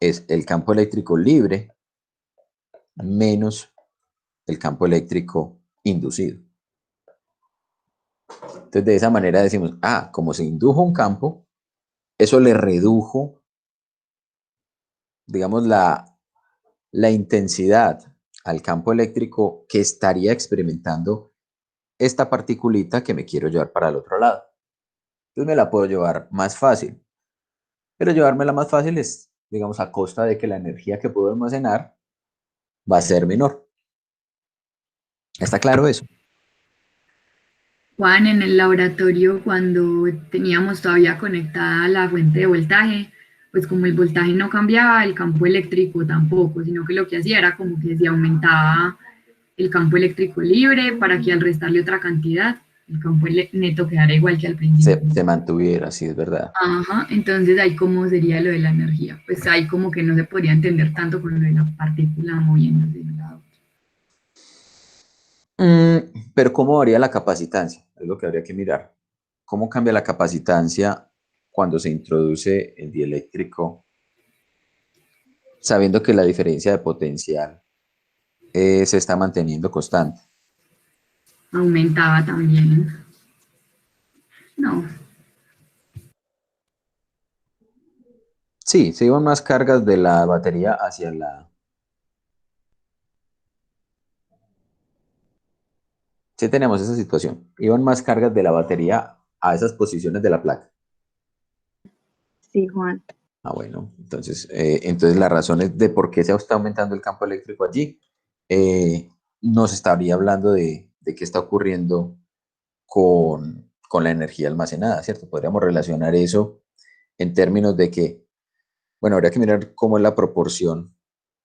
es el campo eléctrico libre menos el campo eléctrico inducido. Entonces, de esa manera decimos, como se indujo un campo, eso le redujo, digamos, la intensidad al campo eléctrico que estaría experimentando esta particulita que me quiero llevar para el otro lado. Entonces me la puedo llevar más fácil, pero llevármela más fácil es, digamos, a costa de que la energía que puedo almacenar va a ser menor. ¿Está claro eso? Juan, en el laboratorio, cuando teníamos todavía conectada la fuente de voltaje, pues como el voltaje no cambiaba, el campo eléctrico tampoco, sino que lo que hacía era como que se aumentaba el campo eléctrico libre para que al restarle otra cantidad, el campo neto quedara igual que al principio. Se mantuviera, sí, es verdad. Ajá, entonces ahí cómo sería lo de la energía. Pues ahí como que no se podría entender tanto con lo de la partícula moviéndose de un lado. Pero ¿cómo varía la capacitancia? Es lo que habría que mirar. ¿Cómo cambia la capacitancia cuando se introduce el dieléctrico, sabiendo que la diferencia de potencial se está manteniendo constante? Aumentaba también. No, Sí, se iban más cargas de la batería hacia la... Sí tenemos esa situación. Iban más cargas de la batería a esas posiciones de la placa. Sí, Juan. Bueno, entonces las razones de por qué se está aumentando el campo eléctrico allí, nos estaría hablando de qué está ocurriendo con la energía almacenada, ¿cierto? Podríamos relacionar eso en términos de que, bueno, habría que mirar cómo es la proporción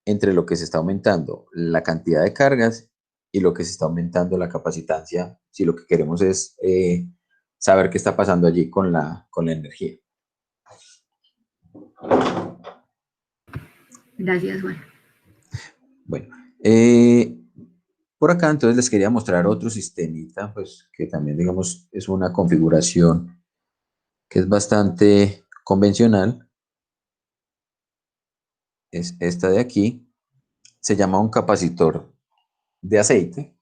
entre lo que se está aumentando, la cantidad de cargas y lo que se está aumentando la capacitancia, si lo que queremos es saber qué está pasando allí con la energía. gracias, Juan. Bueno, por acá entonces les quería mostrar otro sistemita, pues que también digamos es una configuración que es bastante convencional. Es esta de aquí, se llama un capacitor de aceite.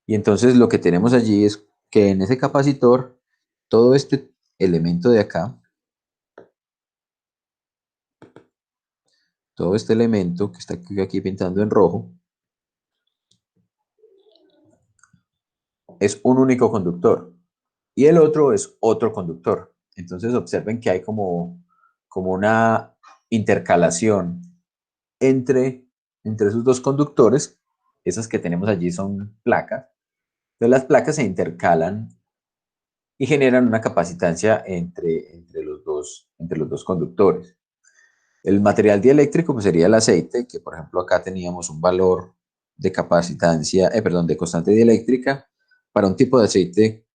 Y entonces lo que tenemos allí es que en ese capacitor, todo este elemento de acá, todo este elemento que está aquí pintando en rojo, es un único conductor y el otro es otro conductor. Entonces observen que hay como una intercalación entre esos dos conductores. Esas que tenemos allí son placas. Entonces las placas se intercalan y generan una capacitancia entre los dos conductores. El material dieléctrico pues sería el aceite, que por ejemplo acá teníamos un valor de capacitancia, perdón, de constante dieléctrica para un tipo de aceite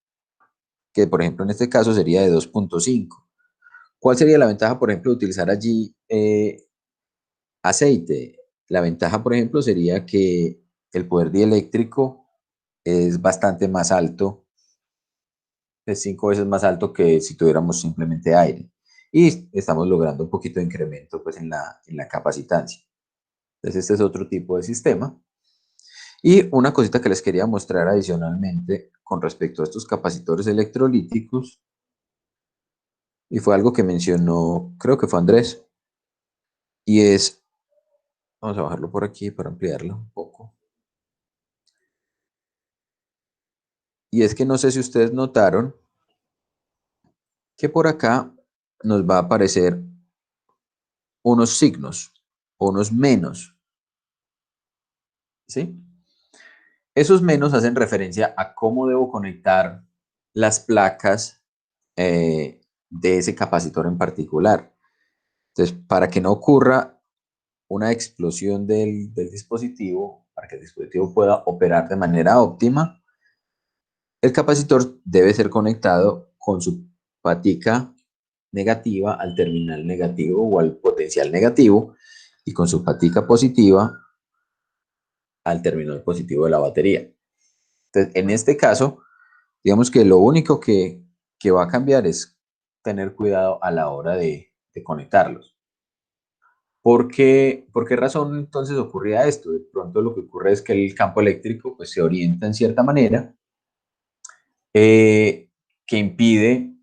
que, por ejemplo, en este caso sería de 2.5. ¿Cuál sería la ventaja, por ejemplo, de utilizar allí aceite? La ventaja, por ejemplo, sería que el poder dieléctrico es bastante más alto, es 5 veces más alto que si tuviéramos simplemente aire. Y estamos logrando un poquito de incremento pues, en la capacitancia. Entonces, este es otro tipo de sistema. Y una cosita que les quería mostrar adicionalmente con respecto a estos capacitores electrolíticos, y fue algo que mencionó, creo que fue Andrés, y es, vamos a bajarlo por aquí para ampliarlo un poco. Y es que no sé si ustedes notaron que por acá nos va a aparecer unos signos o unos menos, ¿sí? Esos menos hacen referencia a cómo debo conectar las placas de ese capacitor en particular. Entonces, para que no ocurra una explosión del dispositivo, para que el dispositivo pueda operar de manera óptima, el capacitor debe ser conectado con su patica negativa al terminal negativo o al potencial negativo y con su patica positiva al terminal positivo de la batería. Entonces, en este caso, digamos que lo único que va a cambiar es tener cuidado a la hora de conectarlos. ¿Por qué razón entonces ocurría esto? De pronto lo que ocurre es que el campo eléctrico pues, se orienta en cierta manera que impide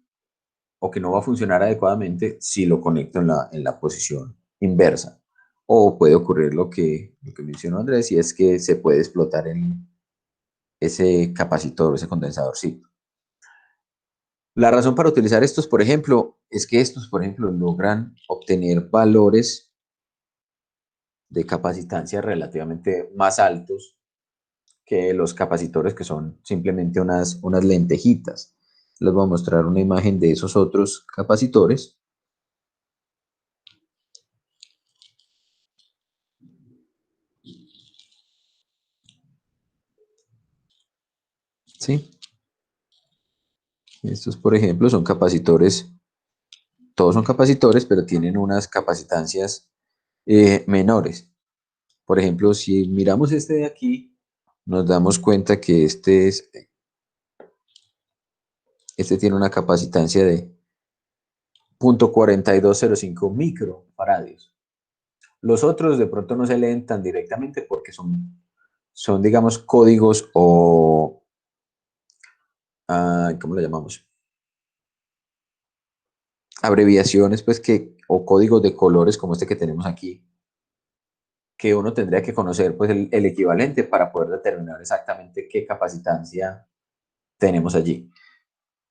o que no va a funcionar adecuadamente si lo conecto en la posición inversa. O puede ocurrir lo que mencionó Andrés, y es que se puede explotar ese capacitor, ese condensadorcito. La razón para utilizar estos, por ejemplo, es que estos, por ejemplo, logran obtener valores de capacitancia relativamente más altos que los capacitores que son simplemente unas lentejitas. Les voy a mostrar una imagen de esos otros capacitores. ¿Sí? Estos, por ejemplo, son capacitores, todos son capacitores, pero tienen unas capacitancias menores. Por ejemplo, si miramos este de aquí, nos damos cuenta que este tiene una capacitancia de 0.4205 microfaradios. Los otros de pronto no se leen tan directamente porque son digamos, códigos o, ¿cómo lo llamamos? Abreviaciones, pues, o códigos de colores como este que tenemos aquí, que uno tendría que conocer, pues, el equivalente para poder determinar exactamente qué capacitancia tenemos allí.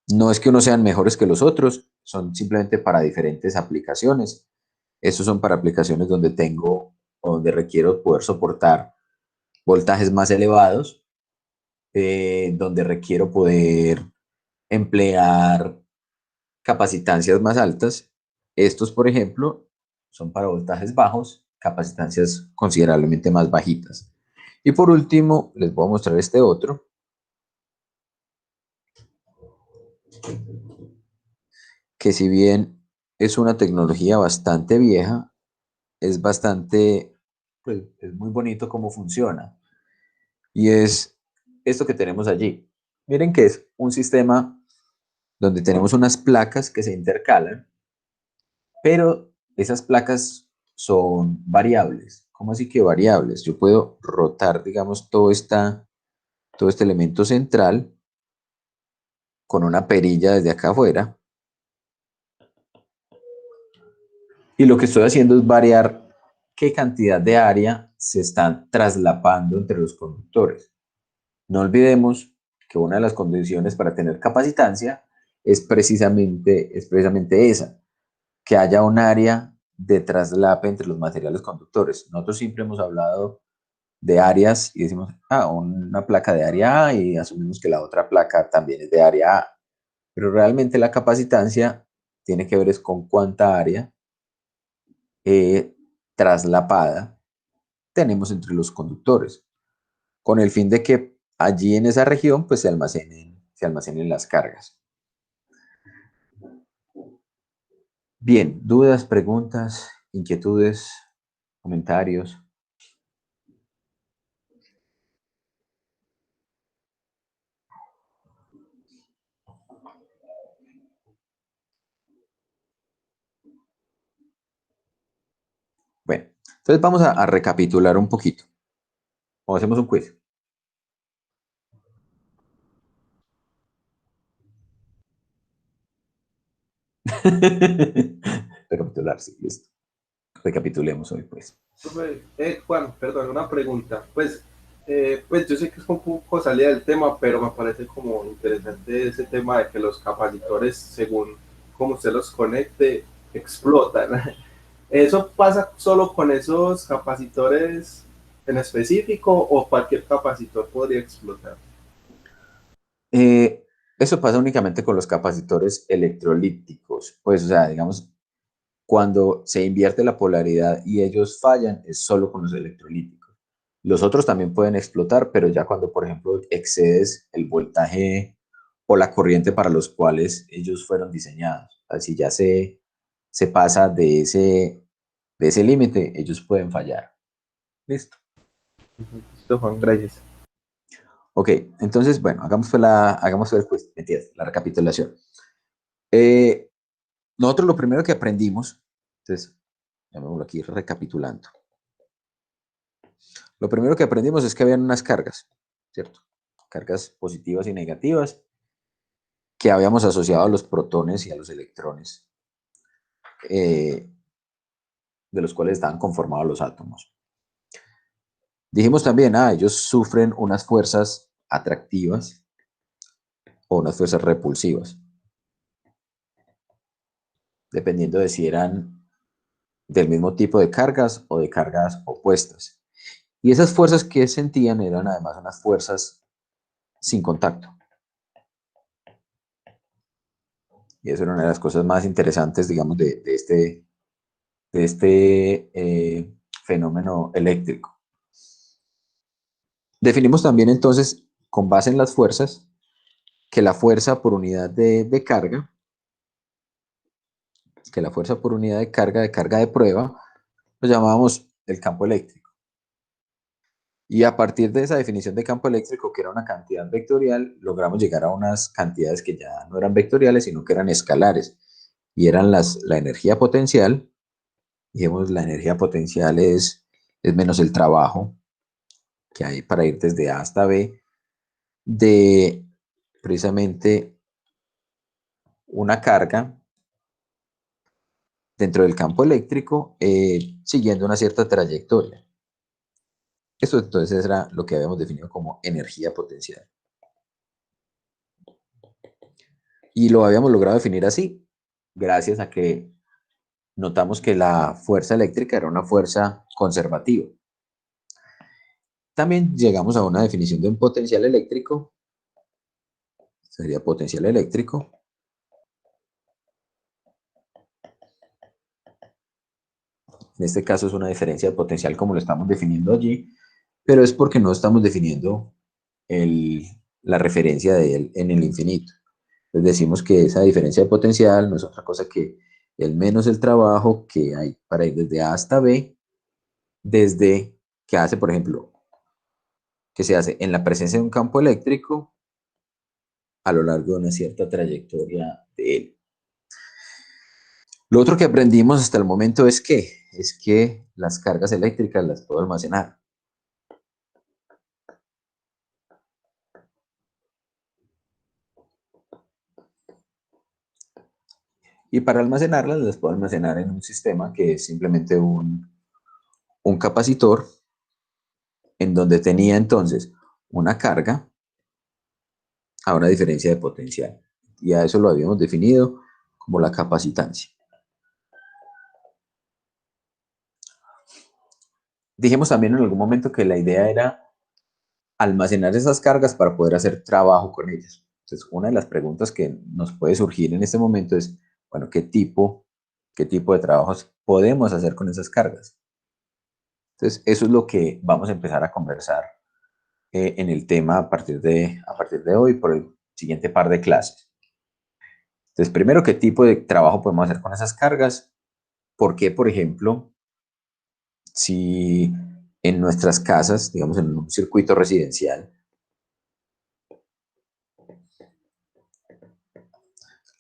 No es que unos sean mejores que los otros, son simplemente para diferentes aplicaciones. Estos son para aplicaciones donde tengo o donde requiero poder soportar voltajes más elevados, donde requiero poder emplear capacitancias más altas. Estos, por ejemplo, son para voltajes bajos, capacitancias considerablemente más bajitas. Y por último, les voy a mostrar este otro, que si bien es una tecnología bastante vieja, es bastante, pues es muy bonito cómo funciona. Y es esto que tenemos allí. Miren que es un sistema donde tenemos unas placas que se intercalan, pero esas placas son variables. ¿Cómo así que variables? Yo puedo rotar, digamos, todo este elemento central con una perilla desde acá afuera. Y lo que estoy haciendo es variar qué cantidad de área se están traslapando entre los conductores. No olvidemos que una de las condiciones para tener capacitancia es precisamente esa, que haya un área de traslape entre los materiales conductores. Nosotros siempre hemos hablado de áreas y decimos, una placa de área A y asumimos que la otra placa también es de área A. Pero realmente la capacitancia tiene que ver es con cuánta área traslapada tenemos entre los conductores. con el fin de que allí en esa región pues se almacenen las cargas. Bien, dudas, preguntas, inquietudes, comentarios. Bueno, entonces vamos a recapitular un poquito. O hacemos un quiz. Recapitular, sí, listo. Recapitulemos hoy, pues. Juan, perdón, una pregunta. Pues yo sé que es un poco salida del tema, pero me parece como interesante ese tema de que los capacitores, según cómo usted los conecte, explotan. ¿Eso pasa solo con esos capacitores en específico o cualquier capacitor podría explotar? Eso pasa únicamente con los capacitores electrolíticos. Pues, o sea, digamos, cuando se invierte la polaridad y ellos fallan, es solo con los electrolíticos. Los otros también pueden explotar, pero ya cuando, por ejemplo, excedes el voltaje o la corriente para los cuales ellos fueron diseñados. Así ya se pasa de ese límite, ellos pueden fallar. Listo. Listo, Juan, gracias. Ok, entonces, bueno, mentiras, la recapitulación. Nosotros lo primero que aprendimos, entonces, llamémoslo aquí recapitulando. Lo primero que aprendimos es que habían unas cargas, ¿cierto? Cargas positivas y negativas que habíamos asociado a los protones y a los electrones, de los cuales estaban conformados los átomos. Dijimos también, ellos sufren unas fuerzas atractivas o unas fuerzas repulsivas, dependiendo de si eran del mismo tipo de cargas o de cargas opuestas. Y esas fuerzas que sentían eran además unas fuerzas sin contacto. Y eso era una de las cosas más interesantes, digamos, de este fenómeno eléctrico. Definimos también entonces, con base en las fuerzas, que la fuerza por unidad de carga, de carga de prueba, lo llamábamos el campo eléctrico. Y a partir de esa definición de campo eléctrico, que era una cantidad vectorial, logramos llegar a unas cantidades que ya no eran vectoriales, sino que eran escalares. Y eran la energía potencial. Digamos, la energía potencial es menos el trabajo que hay para ir desde A hasta B, de precisamente una carga dentro del campo eléctrico, siguiendo una cierta trayectoria. Eso entonces era lo que habíamos definido como energía potencial. Y lo habíamos logrado definir así, gracias a que notamos que la fuerza eléctrica era una fuerza conservativa. También llegamos a una definición de un potencial eléctrico. Sería potencial eléctrico. En este caso es una diferencia de potencial como lo estamos definiendo allí, pero es porque no estamos definiendo la referencia de él en el infinito. Entonces decimos que esa diferencia de potencial no es otra cosa que el menos el trabajo que hay para ir desde A hasta B, desde que hace, por ejemplo, que se hace en la presencia de un campo eléctrico a lo largo de una cierta trayectoria de él. Lo otro que aprendimos hasta el momento es que las cargas eléctricas las puedo almacenar. Y para almacenarlas las puedo almacenar en un sistema que es simplemente un capacitor en donde tenía entonces una carga a una diferencia de potencial. Y a eso lo habíamos definido como la capacitancia. Dijimos también en algún momento que la idea era almacenar esas cargas para poder hacer trabajo con ellas. Entonces, una de las preguntas que nos puede surgir en este momento es, bueno, ¿qué tipo de trabajos podemos hacer con esas cargas? Entonces, eso es lo que vamos a empezar a conversar en el tema a partir de hoy por el siguiente par de clases. Entonces, primero, ¿qué tipo de trabajo podemos hacer con esas cargas? ¿Por qué, por ejemplo, si en nuestras casas, digamos en un circuito residencial,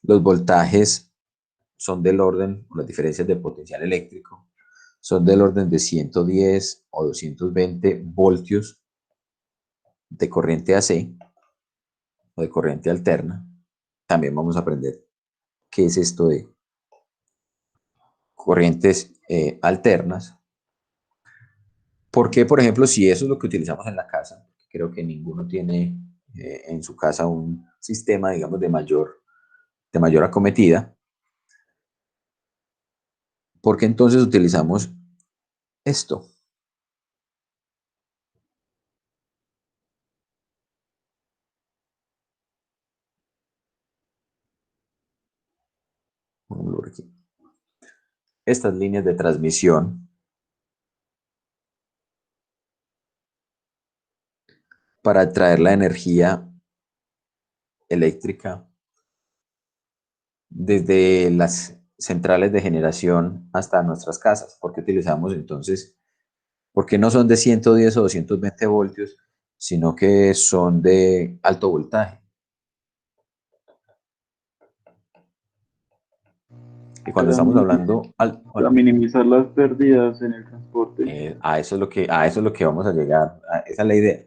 los voltajes son del orden, las diferencias de potencial eléctrico, son del orden de 110 o 220 voltios de corriente AC o de corriente alterna? También vamos a aprender qué es esto de corrientes alternas. ¿Por qué, por ejemplo, si eso es lo que utilizamos en la casa? Creo que ninguno tiene en su casa un sistema, digamos, de mayor acometida. ¿Por qué entonces utilizamos esto? Estas líneas de transmisión para traer la energía eléctrica desde las centrales de generación hasta nuestras casas. ¿Por qué utilizamos entonces? Porque no son de 110 o 220 voltios, sino que son de alto voltaje. Y cuando estamos hablando Para minimizar las pérdidas en el transporte. a eso es lo que vamos a llegar. Esa es la idea.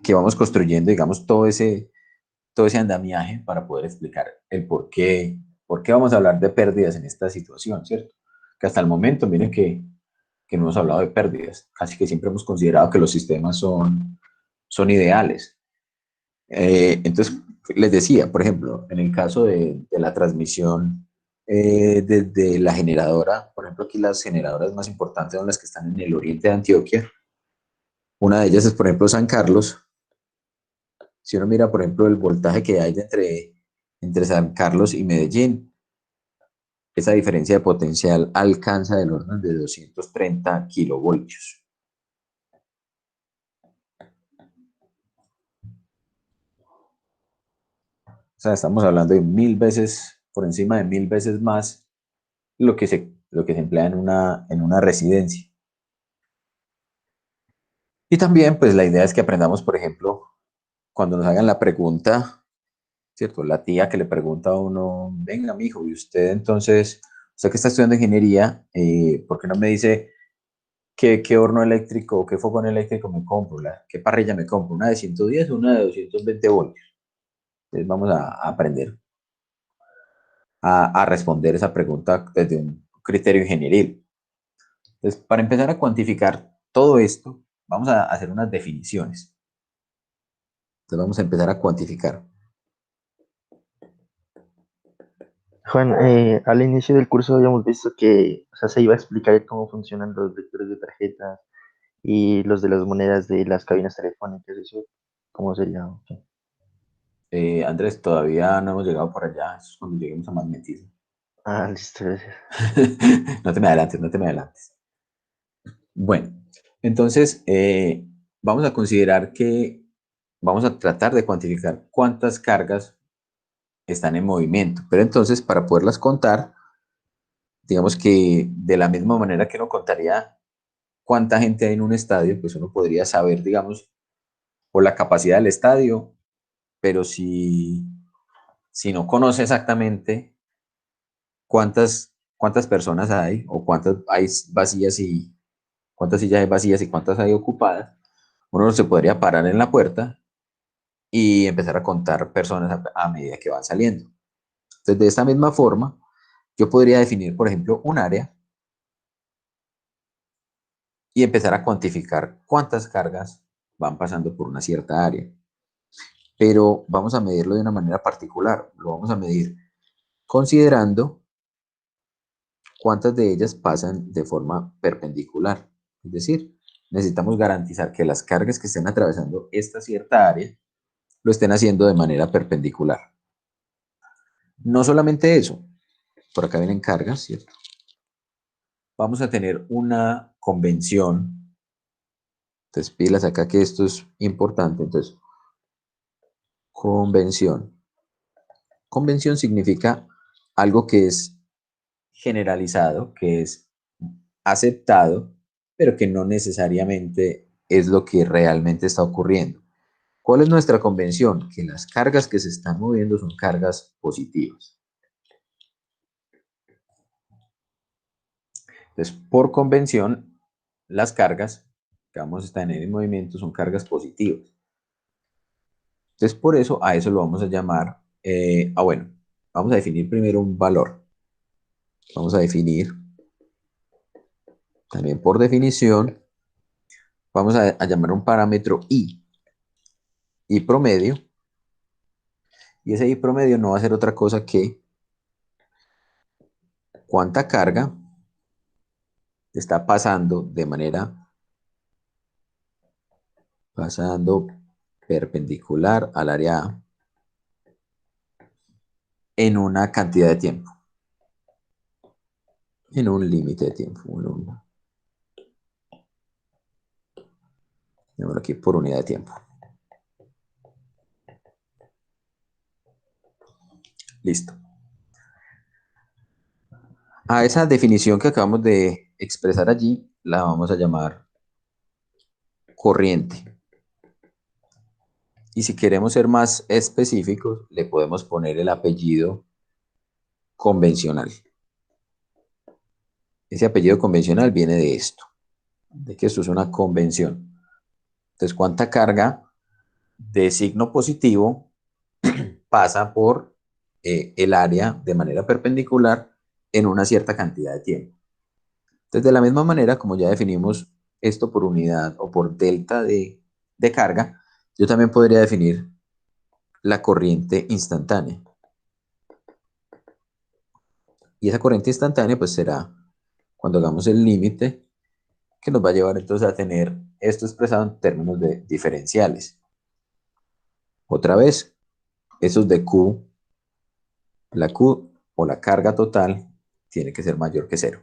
Que vamos construyendo, digamos, todo ese andamiaje para poder explicar el por qué vamos a hablar de pérdidas en esta situación, ¿cierto? Que hasta el momento, miren que no hemos hablado de pérdidas. Casi que siempre hemos considerado que los sistemas son ideales. Entonces, les decía, por ejemplo, en el caso de la transmisión desde la generadora, por ejemplo, aquí las generadoras más importantes son las que están en el oriente de Antioquia. Una de ellas es, por ejemplo, San Carlos. Si uno mira, por ejemplo, el voltaje que hay entre San Carlos y Medellín, esa diferencia de potencial alcanza del orden de 230 kilovoltios. O sea, estamos hablando de 1000 veces, por encima de 1000 veces más lo que se emplea en una residencia. Y también, pues la idea es que aprendamos, por ejemplo, cuando nos hagan la pregunta, ¿cierto? La tía que le pregunta a uno, venga, mijo, y usted entonces, usted que está estudiando ingeniería, ¿por qué no me dice qué horno eléctrico o qué fogón eléctrico me compro? ¿Qué parrilla me compro? ¿Una de 110 o una de 220 voltios? Entonces vamos a aprender a responder esa pregunta desde un criterio ingenieril. Entonces, para empezar a cuantificar todo esto, vamos a hacer unas definiciones. Entonces vamos a empezar a cuantificar. Juan, al inicio del curso habíamos visto que, o sea, se iba a explicar cómo funcionan los lectores de tarjetas y los de las monedas de las cabinas telefónicas, eso, ¿cómo sería? Andrés, todavía no hemos llegado por allá, eso es cuando lleguemos a magnetismo. Ah, listo, gracias. No te me adelantes, no te me adelantes. Bueno, entonces vamos a considerar que vamos a tratar de cuantificar cuántas cargas están en movimiento, pero entonces para poderlas contar, digamos que de la misma manera que uno contaría cuánta gente hay en un estadio, pues uno podría saber, digamos, por la capacidad del estadio, pero si no conoce exactamente cuántas personas hay o cuántas hay vacías y cuántas sillas hay vacías y cuántas hay ocupadas, uno se podría parar en la puerta y empezar a contar personas a medida que van saliendo. Entonces, de esta misma forma, yo podría definir, por ejemplo, un área y empezar a cuantificar cuántas cargas van pasando por una cierta área. Pero vamos a medirlo de una manera particular. Lo vamos a medir considerando cuántas de ellas pasan de forma perpendicular. Es decir, necesitamos garantizar que las cargas que estén atravesando esta cierta área lo estén haciendo de manera perpendicular. No solamente eso, por acá vienen cargas, ¿cierto? Vamos a tener una convención Entonces, pilas acá que esto es importante. Entonces, convención. Convención significa algo que es generalizado, que es aceptado, pero que no necesariamente es lo que realmente está ocurriendo. ¿Cuál es nuestra convención? Que las cargas que se están moviendo son cargas positivas. Entonces, por convención, las cargas que vamos a tener en movimiento son cargas positivas. Entonces, por eso a eso lo vamos a llamar, bueno, vamos a definir primero un valor. Vamos a definir, también por definición, vamos a llamar un parámetro I promedio. Y ese I promedio no va a ser otra cosa que cuánta carga está pasando pasando perpendicular al área A en una cantidad de tiempo, en un límite de tiempo, llamémoslo aquí por unidad de tiempo. Listo. A esa definición que acabamos de expresar allí, la vamos a llamar corriente. Y si queremos ser más específicos, le podemos poner el apellido convencional. Ese apellido convencional viene de esto, de que esto es una convención. Entonces, ¿cuánta carga de signo positivo pasa por el área de manera perpendicular en una cierta cantidad de tiempo? Entonces, de la misma manera, como ya definimos esto por unidad o por delta de carga, yo también podría definir la corriente instantánea. Y esa corriente instantánea pues será cuando hagamos el límite que nos va a llevar entonces a tener esto expresado en términos de diferenciales. Otra vez, esos de Q, la Q o la carga total tiene que ser mayor que 0.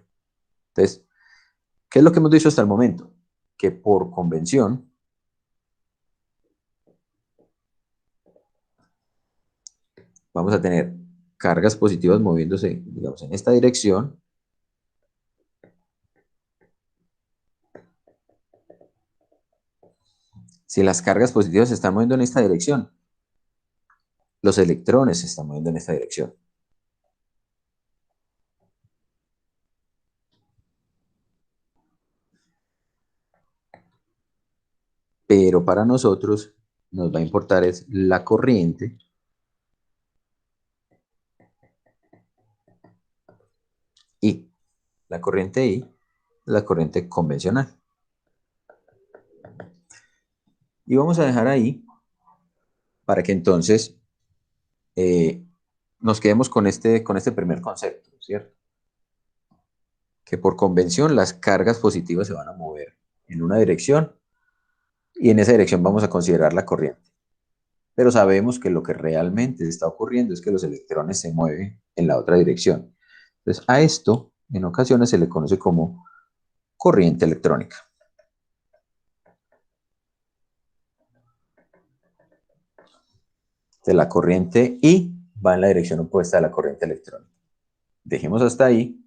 Entonces, ¿qué es lo que hemos dicho hasta el momento? Que por convención, vamos a tener cargas positivas moviéndose, digamos, en esta dirección. Si las cargas positivas se están moviendo en esta dirección, los electrones se están moviendo en esta dirección. Pero para nosotros nos va a importar es la corriente I. La corriente I, la corriente convencional. Y vamos a dejar ahí para que entonces nos quedemos con este primer concepto, ¿cierto? Que por convención las cargas positivas se van a mover en una dirección y en esa dirección vamos a considerar la corriente. Pero sabemos que lo que realmente está ocurriendo es que los electrones se mueven en la otra dirección. Entonces, a esto en ocasiones se le conoce como corriente electrónica. Entonces, la corriente I va en la dirección opuesta a la corriente electrónica. Dejemos hasta ahí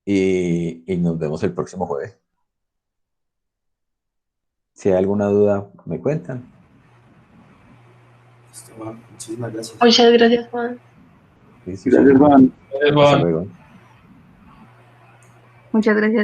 y nos vemos el próximo jueves. Si hay alguna duda, me cuentan. Muchísimas gracias. Muchas gracias, Juan. Sí, Gracias, Juan. Hasta luego. Muchas gracias.